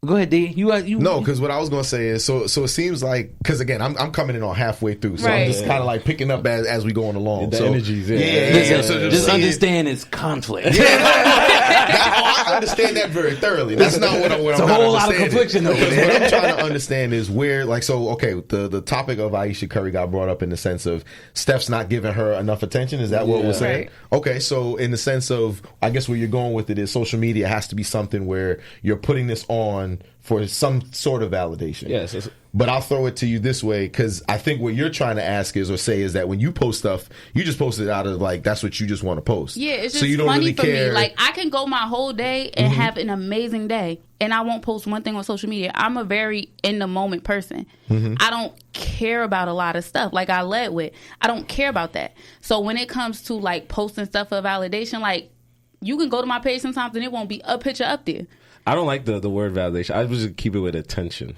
Go ahead, D. You
No, because what I was going to say is, so it seems like, because again, I'm coming in on halfway through, so
Right.
I'm just kind of like picking up as we going along.
The
so,
energies, yeah.
yeah. So
just
seeing-
understand it's conflict.
I understand that very thoroughly. That's not what I'm
It's a
not
whole lot of
understanding.
confliction over
Because
there.
what I'm trying to understand is where, like, so, okay, the topic of Aisha Curry got brought up in the sense of Steph's not giving her enough attention. Is that what was said?
Right.
Okay, so in the sense of, I guess where you're going with it is social media has to be something where you're putting this on for some sort of validation.
Yes. It's-
But I'll throw it to you this way, because I think what you're trying to ask is, or say, is that when you post stuff, you just post it out of, like, that's what you just want to post.
Yeah, it's just
so you don't
funny
really
for
care.
me. Like, I can go my whole day and have an amazing day, and I won't post one thing on social media. I'm a very in the moment person. I don't care about a lot of stuff. Like I led with, I don't care about that. So when it comes to like posting stuff for validation, like you can go to my page sometimes and it won't be a picture up there.
I don't like the word validation. I would just keep it with attention.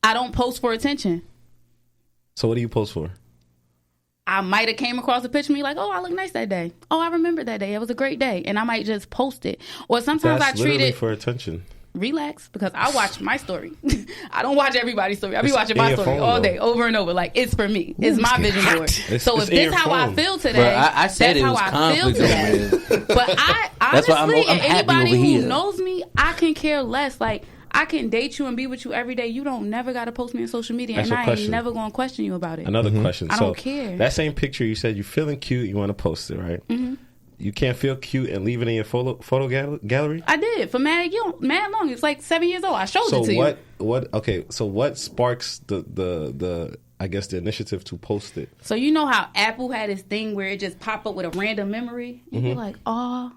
I don't post for attention.
So what do you post for?
I might have came across a picture of me like, oh, I look nice that day. Oh, I remember that day. It was a great day. And I might just post it. Or sometimes
That's
I treat
literally
it
for attention.
relax, because I watch my story. I don't watch everybody's story. I be watching
in
my
your
story
phone,
all
though.
day, over and over. Like, it's for me. It's my vision board. So
it's
if
in
this
your
how I
phone.
feel today,
Bro, I said
that's
it
how
was
I feel
conflict over
today.
here.
But I
That's
honestly,
why I'm
and
happy
anybody
over
who
here.
knows me, I can care less. Like, I can date you and be with you every day. You don't never got to post me on social media,
That's
and
a
I
question.
ain't never going to question you about it.
Another question.
I
So
don't care.
That same picture you said you're feeling cute, you want to post it, right? Mm-hmm. You can't feel cute and leave it in your photo gallery?
I did for mad long. It's like 7 years old. I showed
So
it to you.
what sparks the I guess the initiative to post it?
So you know how Apple had this thing where it just pop up with a random memory, and you're like, oh.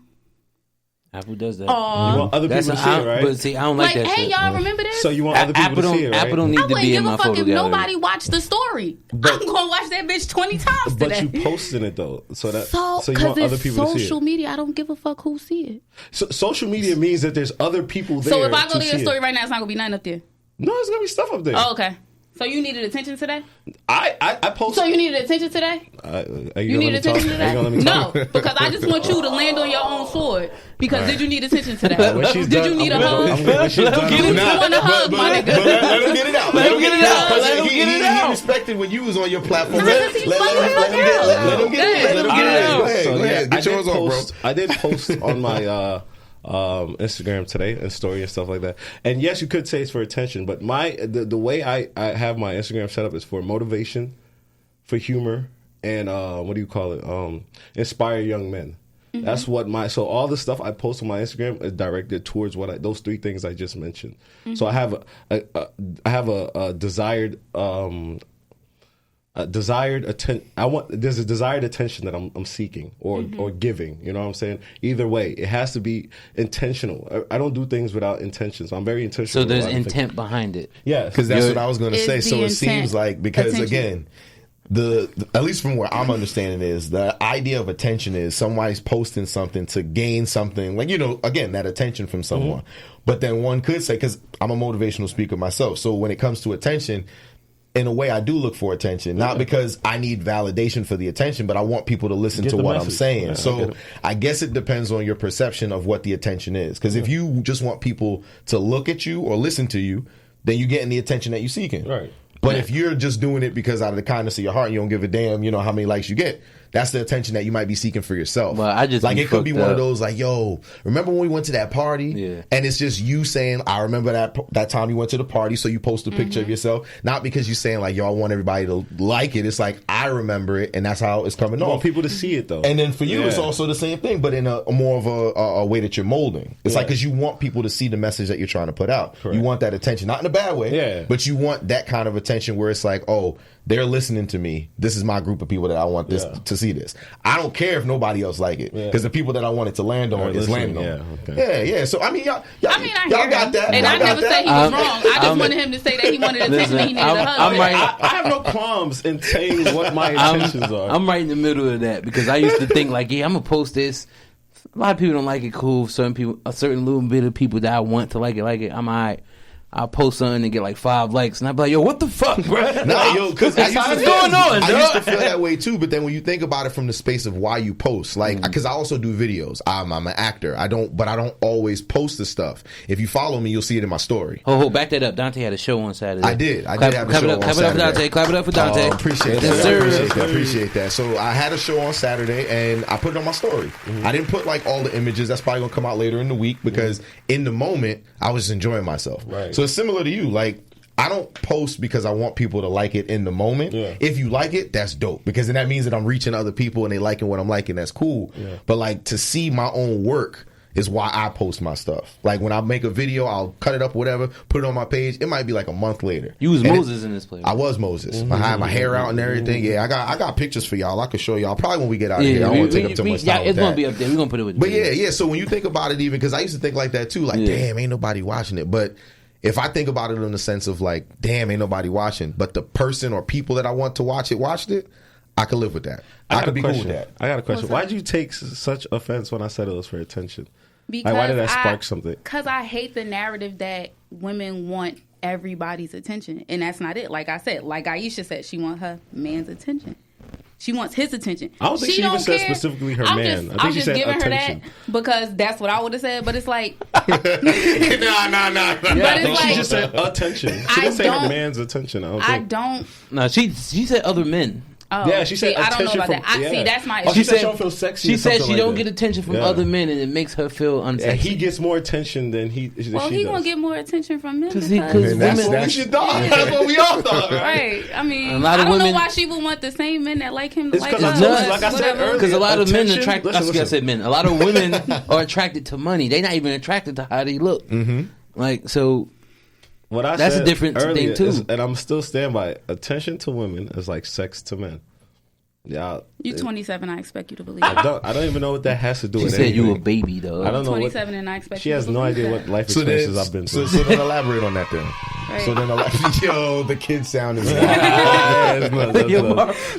Apple does that.
You want other people to see it, right?
But see, I don't like that
hey,
shit.
y'all remember this?
So you want other people
Apple
to see it, right?
Apple don't need
I
to
wouldn't
be in
give
my
a fuck
photo
if
gallery.
nobody watched the story.
But-
I'm gonna watch that bitch 20 times
But
today.
you posting it though, so you
because
want other
it's
people to see
social
it.
media. I don't give a fuck who see it.
So social media means that there's other people there.
So if I go to
see
your story
it.
right now, it's not gonna be nothing up there.
No, there's gonna be stuff up there.
Oh, okay. So you needed attention today?
I post.
So you needed attention today?
Are
You
gonna
need
let me talk?
attention
Are you
today?
gonna let me
No,
talk?
because I just want you to land on your own sword. Because did you need attention today?
When she's
Did
done,
you need
I'm
a
gonna-
hug?
I'm gonna- when she's done,
You
I'm gonna-
want a hug, my nigga?
Let him get it out.
Let him get it out. Let him get it out.
He respected when you was on your platform.
Nah, 'cause he's fucking with my girl.
Let him get it. Let him get it out. Go ahead.
So,
Go
yeah,
ahead. Get yours on, bro.
I did post on my Instagram today and story and stuff like that. And yes, you could say it's for attention, but the way I have my Instagram set up is for motivation, for humor, and what do you call it? Inspire young men.
Mm-hmm.
That's what so all the stuff I post on my Instagram is directed towards those three things I just mentioned.
Mm-hmm.
So I have a desired there's a desired attention that I'm seeking or giving. You know what I'm saying? Either way, it has to be intentional. I don't do things without intention, so I'm very intentional.
So there's
about things.
intent behind it.
Yeah,
Because that's what I was going to
Is
say.
the
So it
intent
seems like, because
attention?
again, the at least from where I'm understanding is the idea of attention is somebody's posting something to gain something, like, again, that attention from someone. But then one could say, because I'm a motivational speaker myself, so when it comes to attention, in a way, I do look for attention, not because I need validation for the attention, but I want people to listen
Get
to
the
what I'm
message.
saying.
Yeah, I
So
get it.
I guess it depends on your perception of what the attention is. Because if you just want people to look at you or listen to you, then you're getting the attention that you're seeking.
Right.
But if you're just doing it because out of the kindness of your heart, you don't give a damn, how many likes you get. That's the attention that you might be seeking for yourself.
Well, I just
like
be
it could be
fucked
one of
up.
those like, yo, remember when we went to that party?
Yeah.
And it's just you saying, I remember that time you went to the party, so you post a picture of yourself. Not because you're saying like, yo, I want everybody to like it. It's like, I remember it, and that's how it's coming
I want
off.
people to see it though.
And then for you, it's
Yeah.
also the same thing, but in a more of a way that you're molding. It's like, because you want people to see the message that you're trying to put out.
Correct.
You want that attention, not in a bad way,
Yeah.
but you want that kind of attention where it's like, oh, they're listening to me. This is my group of people that I want this to see this. I don't care if nobody else like it, because the people that I want it to land on
Are
is
listening,
landing on.
yeah, okay.
Yeah. So I mean, y'all
I mean, I
y'all
hear
got
him.
that,
And
y'all
I
got
never
that.
said he was wrong. I just wanted him to say that he wanted attention and he needed a hug.
I'm right.
I have no qualms in saying what my intentions are.
I'm right in the middle of that because I used to think like, yeah, I'm gonna post this. A lot of people don't like it. Cool. Certain people, a certain little bit of people that I want to like it. I'm alright. I'll post something and get like 5 likes, and I'll be like, yo, what the fuck, bro?
Nah, yo, because
What's going on,
I used to
dog?
feel that way too. But then when you think about it from the space of why you post, like, because I also do videos. I'm an actor. I don't always post the stuff. If you follow me, you'll see it in my story.
Oh, back that up. Dante had a show on Saturday.
I did have a
clap
show
it up,
on
clap it up for
Saturday.
Dante. Clap it up for Dante.
Appreciate that.
Yes,
I
sir.
appreciate that. So I had a show on Saturday, and I put it on my story. I didn't put like all the images. That's probably gonna come out later in the week because in the moment I was just enjoying myself.
Right.
So it's similar to you. Like, I don't post because I want people to like it in the moment.
Yeah.
If you like it, that's dope, because then that means that I'm reaching other people and they liking what I'm liking. That's cool.
Yeah.
But like, to see my own work is why I post my stuff. Like, when I make a video, I'll cut it up, whatever, put it on my page. It might be like a month later.
You was
And
Moses in this play.
I was Moses. I had my hair out and everything. Yeah, I got pictures for y'all. I could show y'all probably when we get out of here. I don't want to take up too much time.
It's
with
gonna
that.
be up there. We're gonna put it with.
But yeah. So when you think about it, even because I used to think like that too, like, damn, ain't nobody watching it. But if I think about it in the sense of like, damn, ain't nobody watching, but the person or people that I want to watch it watched it, I could live with that. I
got
could
a
be cool
question.
with that.
I got a question.
What's
Why
that?
did you take such offense when I said it was for attention?
Because
why did that spark something?
Because I hate the narrative that women want everybody's attention, and that's not it. Like I said, like Aisha said, she wants her man's attention. She wants his attention.
I don't think she even said specifically her man. I think she said
giving
attention.
her that because that's what I would have said. But it's like,
Nah.
Yeah, I think
like,
she just said attention. She didn't say her man's attention. I don't.
No, she said other men.
Oh,
Yeah, she said
see, I don't know
attention
about
from.
that. See, that's my
Oh,
issue.
she said she don't feel sexy.
She
or
said
something
she
like
don't
that.
get attention from
Yeah.
other men, and it makes her feel unsexy.
And he gets more attention than he.
Well,
she
he
does.
gonna get more attention from men because
That's
women.
what we should thought. That's what we all thought, right?
right. I mean,
A lot of
I don't know
women-
why she would want the same men that like him to
It's
like
'cause I
us.
told you,
but
like I said
whatever.
earlier,
Because a lot of men
attention-
attract.
listen,
I said men. A lot of women are attracted to money. They're not even attracted to how they look.
Mm-hmm.
Like so.
What I
That's a
said
different
earlier
thing, too.
is- and I'm still stand by it. Attention to women is like sex to men. Yeah,
You 27, I expect you to believe.
I don't even know what that has to do
She
with
said
anything.
you a baby though.
I don't know what
27 and I expect
she
you
has
to
no
believe
idea
that.
what life
So
experiences
then,
I've been
so,
through.
so then elaborate on that then.
Right.
So then, yo, the kid sounded.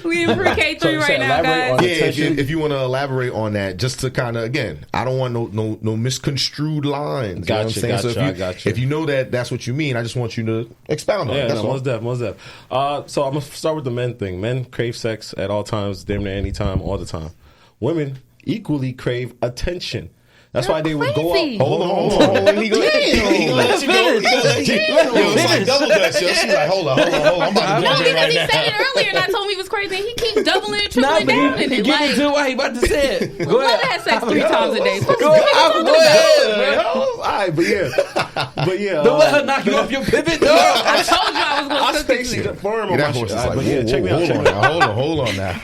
We in pre-K3
So
right now,
elaborate
guys.
on-
Yeah,
Attention.
if you want to elaborate on that, just to kind of again, I don't want no misconstrued lines. You know what I'm
Gotcha,
saying? So
gotcha, I gotcha.
if you know that that's what you mean, I just want you to expound on it.
Yeah,
That's
no,
all.
most def. So I'm gonna start with the men thing. Men crave sex at all times, damn near any time, all the time. Women equally crave attention. That's why they would go
crazy.
out. Hold on.
He gonna let you go. He gonna let you go. Yo, it's like double dutch, yo. She's like, hold on. I'm about to
No,
go
because
right
he
now.
said it earlier and I told him he was crazy and he keeps doubling and
Nah,
tripling down
but
in
he
it.
get
Like,
into why he about to say it. Go
brother
ahead.
had sex 3 times a day. What
Go ahead.
All right, but yeah.
Don't let her knock you off your pivot, dog.
I told you I was
I
going to
stay
cook this.
firm
Yeah,
on
that
my
horse
shit.
is like,
But yeah, check me out.
hold on now. Hold on now.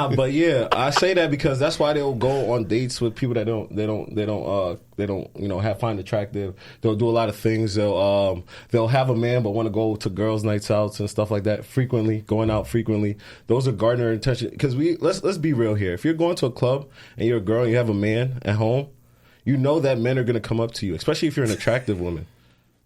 Nah, but yeah, I say that because that's why they'll go on dates with people that they don't find attractive. They'll do a lot of things. They'll have a man but want to go to girls' nights out and stuff like that frequently, going out frequently. Those are garner attention because let's be real here. If you're going to a club and you're a girl and you have a man at home, you know that men are going to come up to you, especially if you're an attractive woman.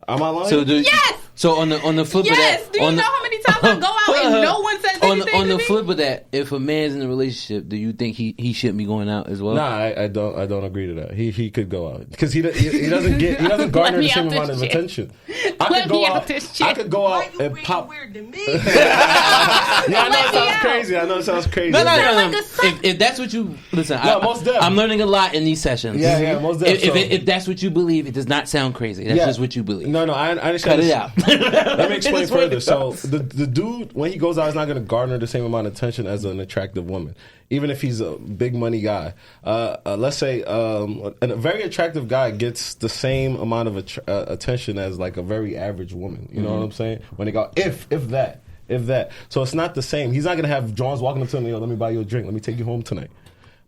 Am I lying?
Yes!
So on the flip
Yes!
of that,
Do you know how many times I go out and no one says anything
on
to
the
me?
flip of that, if a man's in a relationship, do you think he shouldn't be going out as well?
Nah, I don't agree to that. He could go out because he doesn't garner
me
the same
out
amount
this
of
shit.
attention.
Let me out this shit.
I could go out and pop.
Weird to me.
Yeah, I know
Let
it
me
sounds
out.
crazy. I know it sounds crazy.
No.
like a son.
If that's what you listen,
No, most definitely.
I'm learning a lot in these sessions.
Yeah, most definitely.
If that's what you believe, it does not sound crazy. That's just what you believe.
No, I
Cut
understand.
it out.
Let me explain
It is what
further.
it
So
does.
the dude, when he goes out, is not going to garner the same amount of attention as an attractive woman, even if he's a big money guy. Let's say a very attractive guy gets the same amount of attention as like a very average woman. You know what I'm saying? When they go, if that. So it's not the same. He's not going to have Johns walking up to him, yo, let me buy you a drink. Let me take you home tonight.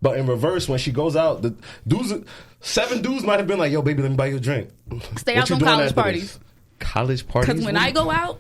But in reverse, when she goes out, the dudes, 7 dudes might have been like, yo, baby, let me buy you a drink.
Stay
What
out
you
from
doing
college
after
parties.
this? College parties?
Because when I go out,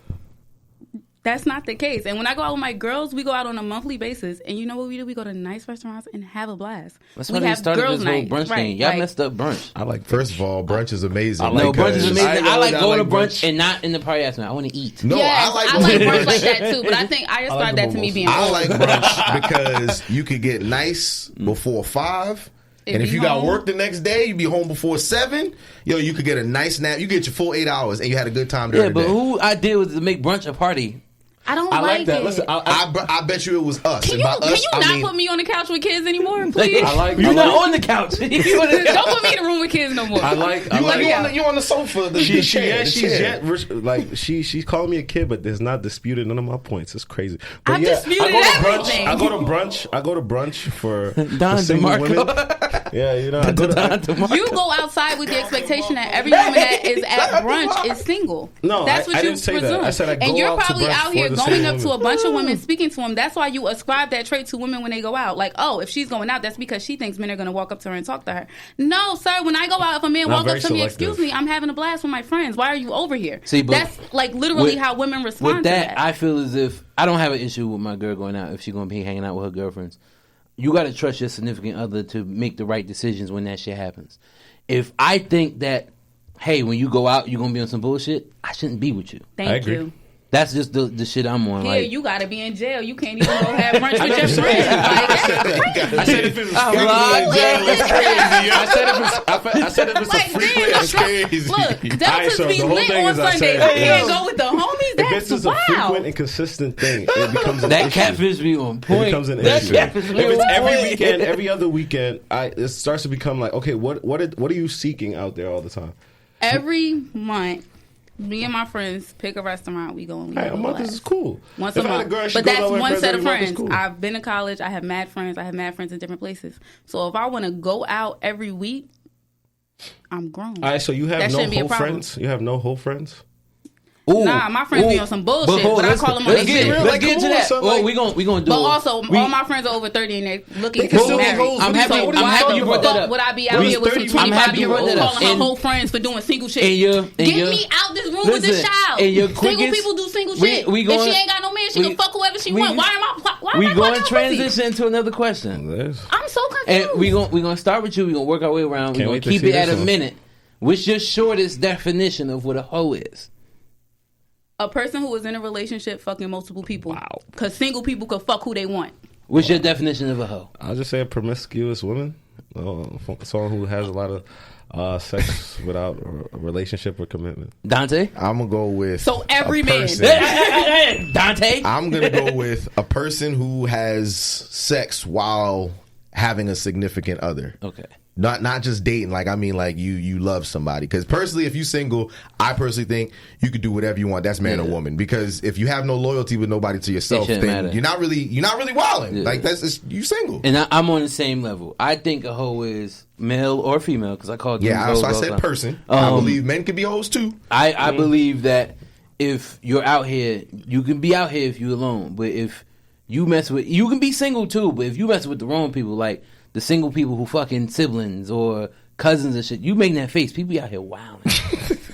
that's not the case. And when I go out with my girls, we go out on a monthly basis. And you know what we do? We go to nice restaurants and have a blast.
That's
we
why they
have
started
girls'
this whole
night.
brunch
Right,
thing. Y'all
like,
messed up brunch.
I like
First of all, brunch is amazing.
No, brunch is
because-
amazing. I like going to brunch
brunch.
and not in the party atmosphere. I want to eat.
No,
yes,
I like
brunch like that too. But I think I
like
ascribe
the
that to me
momos.
being
I
old.
like brunch because you could get nice before 5.
And
And if
be
you got
home.
work the next day, you be home before 7. Yo, you could get a nice nap. You get your full 8 hours, and you had a good time during
Yeah, but
the day.
who idea was to make brunch a party?
I don't
I
like
like that.
it.
Listen,
I bet you it was us.
Can
And
you,
by us,
can you
I
not
mean,
put me on the couch with kids anymore, please?
I like.
You're
I
not
like-
on the couch.
Don't put me in the room with kids no more.
I like. I
you,
like.
you on the sofa. The chair, the chair.
Like she's calling me a kid, but there's not disputed none of my points. It's crazy. But
I've
yeah,
disputed
I go to
everything.
brunch. I go to brunch for
Don
for single
DeMarco.
women. Yeah, you know. I go to,
You go outside with the expectation that every woman that is at brunch is single.
No,
that's what
I
you
didn't say that.
presume.
I said I go
and you're
out to
probably
brunch
out
for
here
the
going
same
up to a
women.
bunch of women, speaking to them. That's why you ascribe that trait to women when they go out. Like, oh, if she's going out, that's because she thinks men are going to walk up to her and talk to her. No, sir. When I go out, if a man
Not
walks up
very
to me,
selective.
excuse me, I'm having a blast with my friends. Why are you over here?
See, but
that's like literally
with-
how women respond
With
to
that,
that.
I feel as if I don't have an issue with my girl going out if she's going to be hanging out with her girlfriends. You got to trust your significant other to make the right decisions when that shit happens. If I think that, hey, when you go out, you're going to be on some bullshit, I shouldn't be with you.
Thank
I agree.
you.
That's just the shit I'm on.
Here,
Like,
you gotta be in jail. You can't even go have brunch with your friends. Like,
I said if it was
I'm
frequent
lying.
in jail, it's crazy. I said if it's
like,
a frequent,
damn,
it's crazy.
Look,
Alright,
Deltas
so
be
the whole
lit
thing
on
is I
Sundays.
said,
I can't
yo.
go with the homies.
If
That's
this is a frequent
wild.
and consistent thing, it becomes an
that
issue.
catfish be on point.
It becomes an
that
issue.
catfish
If
be
it's
on
every
point.
weekend, every other weekend, it starts to become like, okay, what are you seeking out there all the time?
Every month, me and my friends pick a restaurant. We go and we
Hey,
have
a month
blast.
is cool.
Once
If
a
I had
month.
girl, she
But
goes
that's
out with
one
friends
set of
every month, it's
friends.
cool.
I've been to college. I have mad friends. I have mad friends in different places. So if I want to go out every week, I'm grown.
All right, so you have
That
no
shouldn't be a
whole
problem.
friends? You have no whole friends?
Ooh,
Nah, my friends be on some bullshit,
hold
but I
let's-
call them on
let's
their
get,
shit.
let's
Like,
get
come
to
on,
that.
son,
Oh,
like-
we gonna do.
But also,
we,
all my friends are over 30 and they're looking
They
to
can
be
still be
married.
hoes.
I'm
What are
happy-
you
I'm
talking
happy
about?
you brought that up.
Would I be out
We
here with some
30
I'm happy
25
you
year
brought
olds
that up.
calling her
And-
whole friends for doing single shit?
and your-
Get
and your-
me out this room with this
Listen,
child.
and your
Single
quickest-
people do single
we-
shit.
we
If
going-
she ain't got no man, she
we-
can fuck whoever she
we-
want. Why
we
am I
going to
fucking
transition to another question.
I'm so confused.
And we gonna start with you. We gonna work our way around. We
Can't
gonna
wait to
keep
see
it at
this
a
one.
minute. What's your shortest definition of what a hoe is?
A person who is in a relationship fucking multiple people. Wow. Because single people could fuck who they want.
What's your definition of a hoe?
I'll just say a promiscuous woman. Someone who has a lot of sex without a relationship or commitment.
Dante?
I'm gonna go with
So every
a
man.
person.
Dante?
I'm gonna go with a person who has sex while having a significant other.
Okay.
Not just dating, like I mean, like you love somebody. Because personally, if you single, I personally think you could do whatever you want. That's man or woman. Because if you have no loyalty with nobody to yourself,
shouldn't
then
matter.
you're not really wilding.
Yeah.
Like you single.
And I'm on the same level. I think a hoe is male or female because I call dudes
Yeah,
hoes
so I
all the
said
time.
person. I
Um,
believe men can be hoes too.
I believe that if you're out here, you can be out here if you're alone. But if you mess with, you can be single too. But if you mess with the wrong people, like the single people who fucking siblings or cousins and shit, you making that face. People be out here wilding.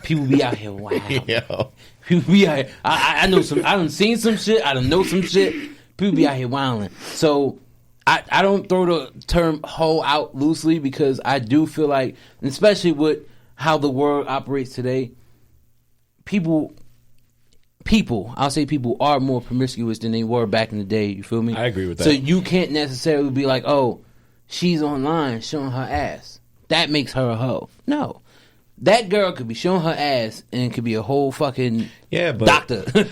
People be out here wilding.
Yeah.
People be out here. I know some. I done seen some shit. I done know some shit. People be out here wilding. So I don't throw the term hoe out loosely because I do feel like, especially with how the world operates today, people I'll say people are more promiscuous than they were back in the day. You feel me?
I agree with that.
So you can't necessarily be like, oh, she's online showing her ass. That makes her a hoe. No. That girl could be showing her ass and could be a whole fucking doctor.
but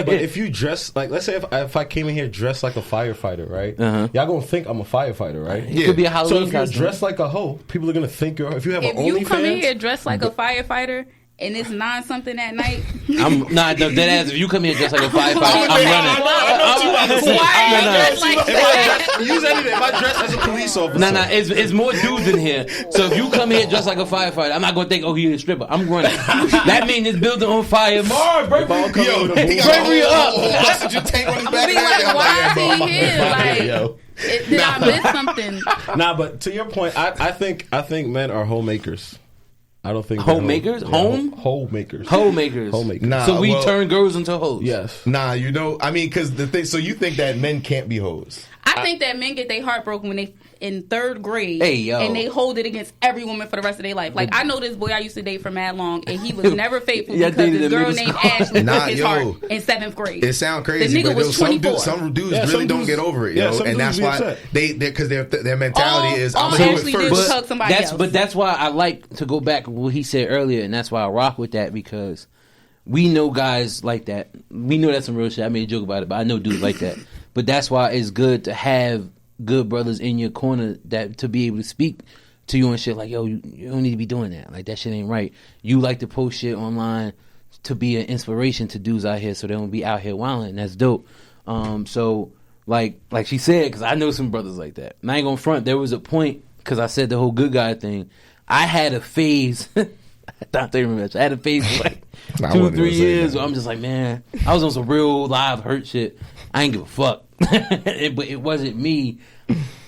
if you dress like, let's say if I came in here dressed like a firefighter, right?
Uh-huh.
Y'all gonna think I'm a firefighter, right?
It could be a
So
Halloween
if you're
costume.
dressed like a hoe, people are gonna think you're. If you have
If
an
you come in
OnlyFans,
here dressed like a firefighter and it's 9 something at night,
I'm not dead ass. If you come here just like a firefighter, I'm running.
why are you dressed like that?
use anything. If I dress as a police officer,
Nah, it's more dudes in here. So if you come here dressed like a firefighter, I'm not gonna think, oh, he's a stripper. I'm running. That means this building on fire. Marv, break
If I don't come in with a
he
boom-
got a
Bring me up.
whole oxygen tank on his
I'm
back.
gonna be like, why is he here? Like,
Yo.
did I miss something?
Nah, but to your point, I think men are homemakers. I don't think they're
Homemakers? Home?
homemakers.
Homemakers.
Homemakers.
Nah,
So we
well-
turn girls into hoes.
Yes.
Nah, you know, I mean, because the thing. So you think that men can't be hoes?
I think that men get their heart broken when they in 3rd grade,
Hey, yo.
and they hold it against every woman for the rest of their life. Like I know this boy I used to date for mad long, and he was never faithful
Yeah, I
because
dated
this
him
girl
in
named
school.
Ashley
Nah,
broke his
yo.
heart in 7th grade.
It sounds crazy,
The nigga
but
was
some
24.
some dudes
Yeah,
really
some
don't
dudes-
get over it,
yeah,
yo,
some
and that's
dudes be
why
upset.
they because their mentality is I'm
all
gonna do
Ashley
it
did
first.
was hug somebody else.
But that's why I like to go back to what he said earlier, and that's why I rock with that because we know guys like that. We know that's some real shit. I made a joke about it, but I know dudes like that. But that's why it's good to have good brothers in your corner that to be able to speak to you and shit like, yo, you don't need to be doing that. Like that shit ain't right. You like to post shit online to be an inspiration to dudes out here so they don't be out here wilding. And that's dope. So like she said, because I know some brothers like that. And I ain't gonna front. There was a point because I said the whole good guy thing. I had a phase. Dante remembers. I had a phase for like
I
2 or
wouldn't
3
even say
years
that.
where I'm just like, man, I was on some real live hurt shit. I ain't give a fuck. But it wasn't me.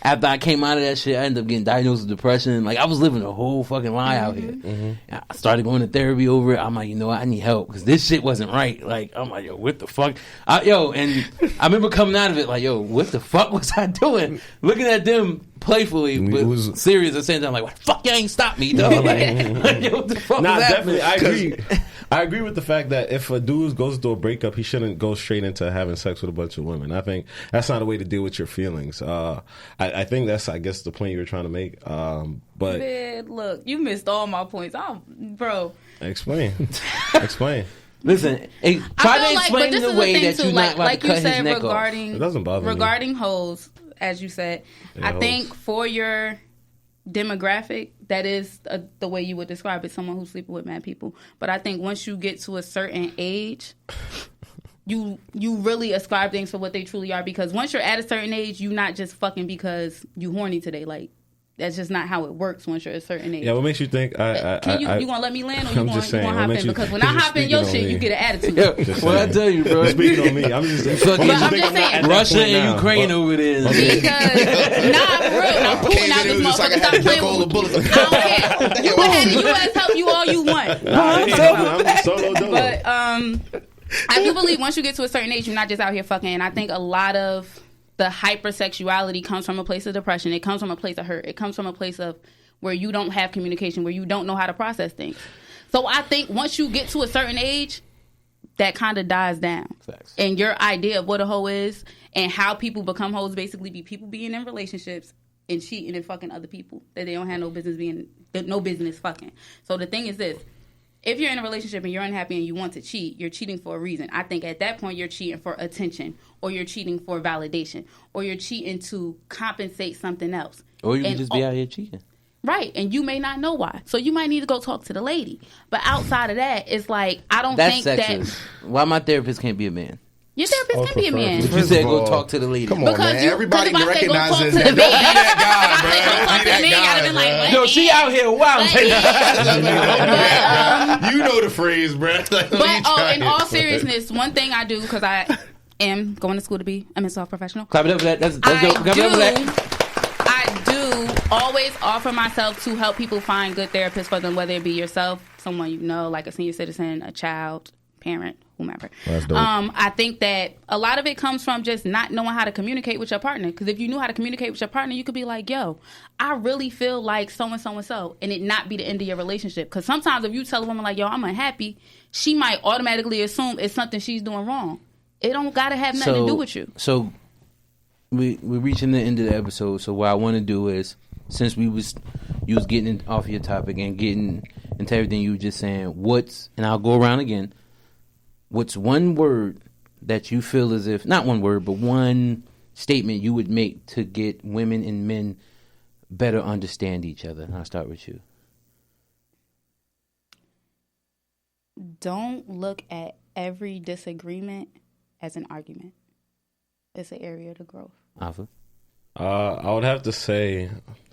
After I came out of that shit, I ended up getting diagnosed with depression. Like I was living a whole fucking lie out here. I started going to therapy over it. I'm like, you know what? I need help because this shit wasn't right. Like I'm like, yo, what the fuck? And I remember coming out of it like, yo, what the fuck was I doing? Looking at them playfully but
was-
serious at the same time. Like, what the fuck? You ain't stop me, though. Like, yo, what the fuck
Nah,
was
definitely,
happening?
I agree. I agree with the fact that if a dude goes through a breakup, he shouldn't go straight into having sex with a bunch of women. I think that's not a way to deal with your feelings. I think that's, I guess, the point you were trying to make. But
Man, look, you missed all my points. Bro.
explain.
Listen, hey,
I
try
feel
to
like,
explain
but this
the
is
way
thing
that
too,
you're not about
like
to
you
cut his
said
neck off.
regarding
It doesn't bother me.
regarding hoes, as you said.
Yeah,
I
hoes.
think for your demographic, that is the way you would describe it, someone who's sleeping with mad people. But I think once you get to a certain age, you really ascribe things for what they truly are, because once you're at a certain age, you're not just fucking because you horny today. Like, that's just not how it works once you're at a certain age.
Yeah, what makes you think?
You gonna let me land, or you
I'm
gonna
just saying, what
hop
makes
in?
you-
Because when I
you're
hop in your
speaking on
shit,
me.
you get an attitude.
Yeah, well, I tell you, bro.
Speaking on me, I'm just.
Fucking-
But I'm just saying.
Russia and Ukraine over there.
Because nah, for real, I'm pulling out this
just like I
motherfucker.
had to
Stop
duck
playing
all the
with me.
bullets.
I don't care. You can have the U.S. help you all you want.
I'm solo dolo.
But I do believe once you get to a certain age, you're not just out here fucking. And I think a lot of the hypersexuality comes from a place of depression. It comes from a place of hurt. It comes from a place of where you don't have communication, where you don't know how to process things. So I think once you get to a certain age, that kind of dies down.
Facts.
And your idea of what a hoe is and how people become hoes basically be people being in relationships and cheating and fucking other people that they don't have no business fucking. So the thing is this. If you're in a relationship and you're unhappy and you want to cheat, you're cheating for a reason. I think at that point you're cheating for attention, or you're cheating for validation, or you're cheating to compensate something else.
Or you can
And
just be out here cheating.
Right, and you may not know why. So you might need to go talk to the lady. But outside of that, it's like, I don't
That's
think
sexist.
that
Why my therapist can't be a man?
your therapist can be a man.
You
First
said
of
go
all,
talk to the lady.
Come on,
Because
man.
you-
Everybody
because if I say go talk
recognizes
to
that.
the
Don't
man,
be that guy,
if I say go
bro.
talk
Don't
to
be
the man,
that
I'd have been like,
guy,
what?
Yo, she out here wild.
bro. You know the phrase, bro. Like,
But in all seriousness, one thing I do, because I am going to school to be a mental health professional,
Clap it up for that. That's dope. Clap it up for that.
I do always offer myself to help people find good therapists for them, whether it be yourself, someone you know, like a senior citizen, a child, parent, whomever.
That's dope.
I think that a lot of it comes from just not knowing how to communicate with your partner. Because if you knew how to communicate with your partner, you could be like, yo, I really feel like so-and-so, and it not be the end of your relationship. Because sometimes if you tell a woman like, yo, I'm unhappy, she might automatically assume it's something she's doing wrong. It don't got to have nothing to do with you.
So we're reaching the end of the episode. So what I want to do is, since you was getting off your topic and getting into everything you were just saying, and I'll go around again, what's one word that you feel as if, not one word, but one statement you would make to get women and men better understand each other? And I'll start with you.
Don't look at every disagreement as an argument. It's an area to growth.
Alpha.
I would have to say,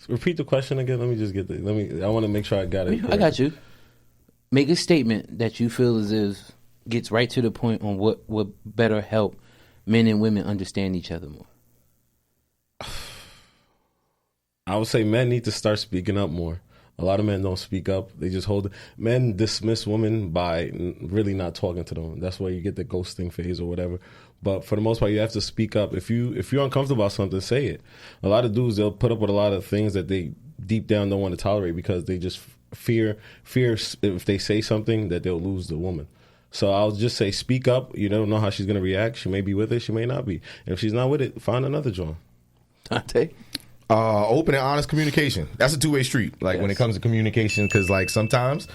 repeat the question again. Let me just get I want to make sure I got it.
I got you. Make a statement that you feel as if gets right to the point on what would better help men and women understand each other more.
I would say men need to start speaking up more. A lot of men don't speak up. They just hold. Men dismiss women by really not talking to them. That's why you get the ghosting phase or whatever. But for the most part, you have to speak up. If you're uncomfortable about something, say it. A lot of dudes, they'll put up with a lot of things that they deep down don't want to tolerate because they just fear if they say something that they'll lose the woman. So I'll just say, speak up. You don't know how she's going to react. She may be with it. She may not be. And if she's not with it, find another joint.
Dante?
Open and honest communication. That's a two-way street. Like when it comes to communication, because like sometimes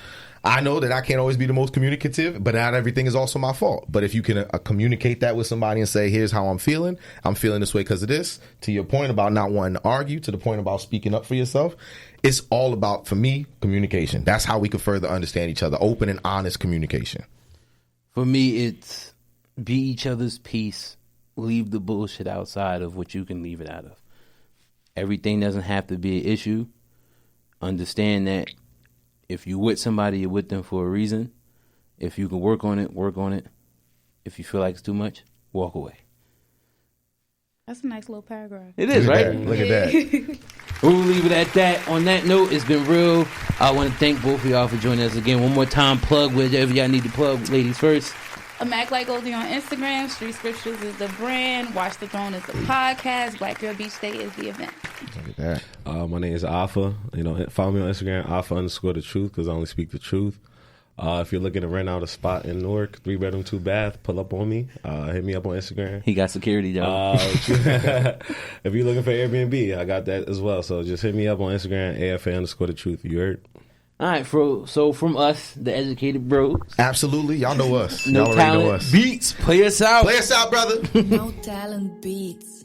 I know that I can't always be the most communicative, but not everything is also my fault. But if you can communicate that with somebody and say, here's how I'm feeling this way because of this, to your point about not wanting to argue, to the point about speaking up for yourself, it's all about, for me, communication. That's how we can further understand each other. Open and honest communication.
For me, it's be each other's peace. Leave the bullshit outside of what you can leave it out of. Everything doesn't have to be an issue. Understand that if you're with somebody, you're with them for a reason. If you can work on it, work on it. If you feel like it's too much, walk away.
That's a nice little paragraph.
It is, right?
Look at that.
We'll leave it at that. On that note, it's been real. I want to thank both of y'all for joining us again. One more time, plug whatever y'all need to plug. Ladies first.
Mac Like Goldie on Instagram. Street Scriptures is the brand. Watch the Throne is the podcast. Black Girl Beach Day is the event.
Look at that.
My name is Alpha. Follow me on Instagram, Alpha_the truth, because I only speak the truth. If you're looking to rent out a spot in Newark, 3-bedroom, 2-bath, pull up on me. Hit me up on Instagram.
He got security, though.
If you're looking for Airbnb, I got that as well. So just hit me up on Instagram, AFA_the truth. You heard?
All right, bro. So from us, the Educated Bros.
Absolutely. Y'all know us.
No
Y'all already know
Talent
us.
Beats. Play us out.
Play us out, brother.
No Talent Beats.